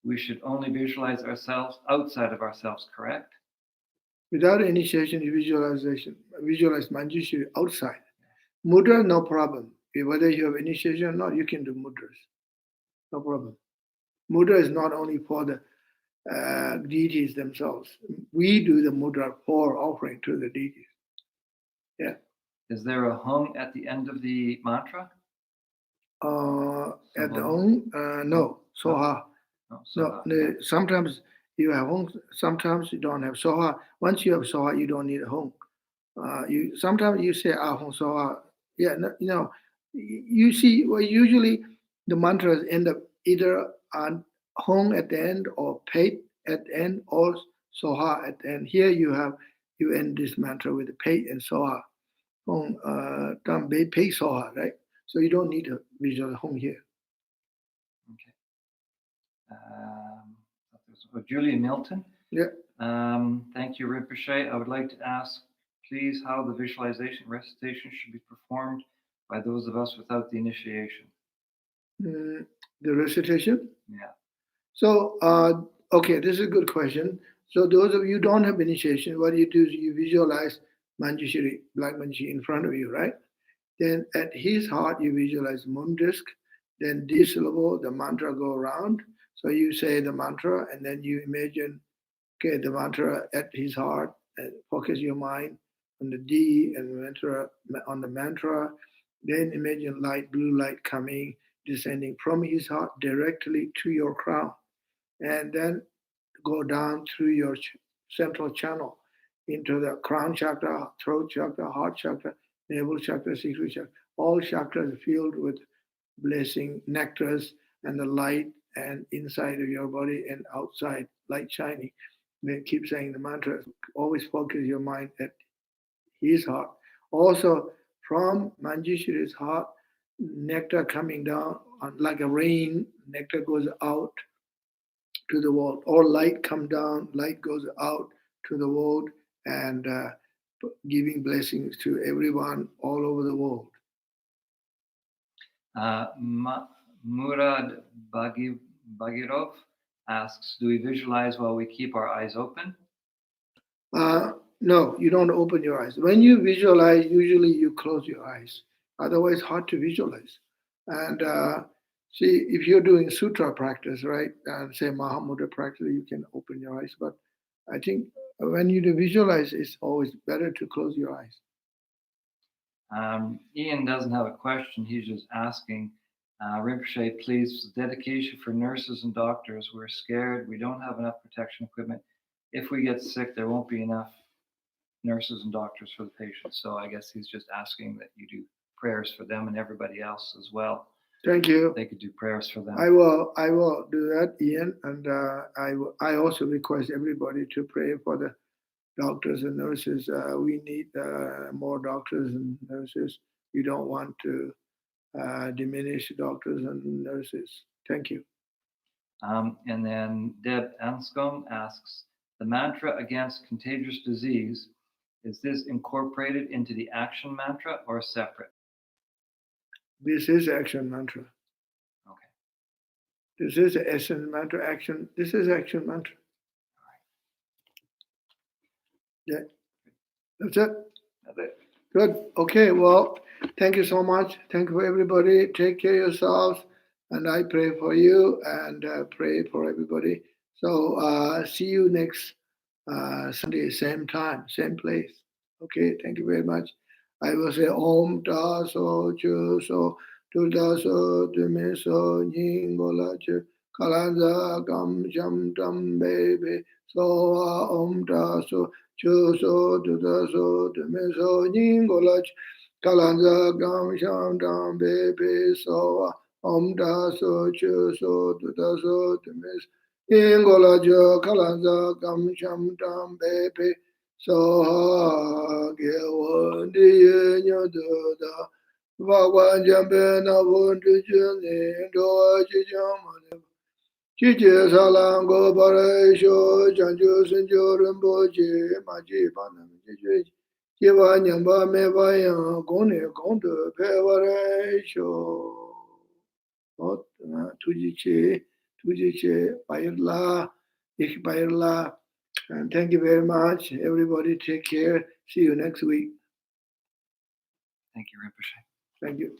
we should only visualize ourselves outside of ourselves, correct? Without initiation, visualize Manjushri outside. Mudra, no problem. Whether you have initiation or not, you can do mudras. No problem. Mudra is not only for the deities themselves. We do the mudra for offering to the deities. Yeah. Is there a hung at the end of the mantra? At the hung, no. Soha. No. Sometimes you have hung, sometimes you don't have soha. Once you have soha, you don't need a hung. Sometimes you say ahong soha. Yeah, no, you see, well, usually the mantras end up either on hong at the end or peit at the end or soha at the end. Here you end this mantra with the peit and soha. Hong tam bei pei soha, right? So you don't need a visual hong here. Okay. Julia Milton. Yeah. Thank you, Rinpoche. I would like to ask, please, how the visualization recitation should be performed by those of us without the initiation. The recitation? Yeah. So, okay, this is a good question. So those of you who don't have initiation, what you do is you visualize Manjushri, Black Manjushri in front of you, right? Then at his heart, you visualize moon disk. Then this syllable, the mantra go around. So you say the mantra, and then you imagine, okay, the mantra at his heart, and focus your mind on the D and mantra on the mantra. Then imagine light, blue light coming, descending from his heart directly to your crown, and then go down through your central channel into the crown chakra, throat chakra, heart chakra, navel chakra, secret chakra. All chakras filled with blessing, nectars, and the light, and inside of your body and outside, light shining. Then keep saying the mantra. Always focus your mind at his heart. Also, from Manjushri's heart, nectar coming down like a rain, nectar goes out to the world, or light come down, light goes out to the world, and giving blessings to everyone all over the world. Murad Bagirov asks, do we visualize while we keep our eyes open? No, you don't open your eyes. When you visualize, usually you close your eyes. Otherwise, hard to visualize. And see, if you're doing sutra practice, right, and say Mahamudra practice, you can open your eyes. But I think when you do visualize, it's always better to close your eyes. Ian doesn't have a question. He's just asking, Rinpoche, please, dedication for nurses and doctors. We're scared. We don't have enough protection equipment. If we get sick, there won't be enough nurses and doctors for the patients. So I guess he's just asking that you do prayers for them and everybody else as well. Thank you. They could do prayers for them. I will do that, Ian, and I also request everybody to pray for the doctors and nurses. We need more doctors and nurses. We don't want to diminish doctors and nurses. Thank you. And then Deb Anscombe asks, the mantra against contagious disease, is this incorporated into the action mantra or separate? This is action mantra. Okay. This is action mantra, action. This is action mantra. All right. Yeah. That's it. That's it. Good. Okay. Well, thank you so much. Thank you for everybody. Take care of yourselves. And I pray for you and pray for everybody. So see you next Sunday, same time, same place. Okay. Thank you very much. I will say Om Ta So Chu So Tu Ta So Tu Me So Nying Gola Chu Kalanza Gam Jam Dam Baby So Om Ta So Chu So Tu Ta So Tu Me So Nying Gola Chu Kalanza Gam Jam Dam Baby So Om Ta So Chu So Tu Ta So Tu Me So Nying Gola Chu Kalanza Gam Jam Dam Baby So ha ge won di ye nyo do da va quan jam pe na won du ju ni do chi jam ma ne chi che sa lang go ba re sho chan ju sun ju ren bo chi ma chi pa na chi chi chi ba nyam ba me ba yang gong ne gong de pe wa re sho ot na tu ji che pa ir la ich pa ir la. And thank you very much. Everybody take care. See you next week. Thank you, Rinpoche. Thank you.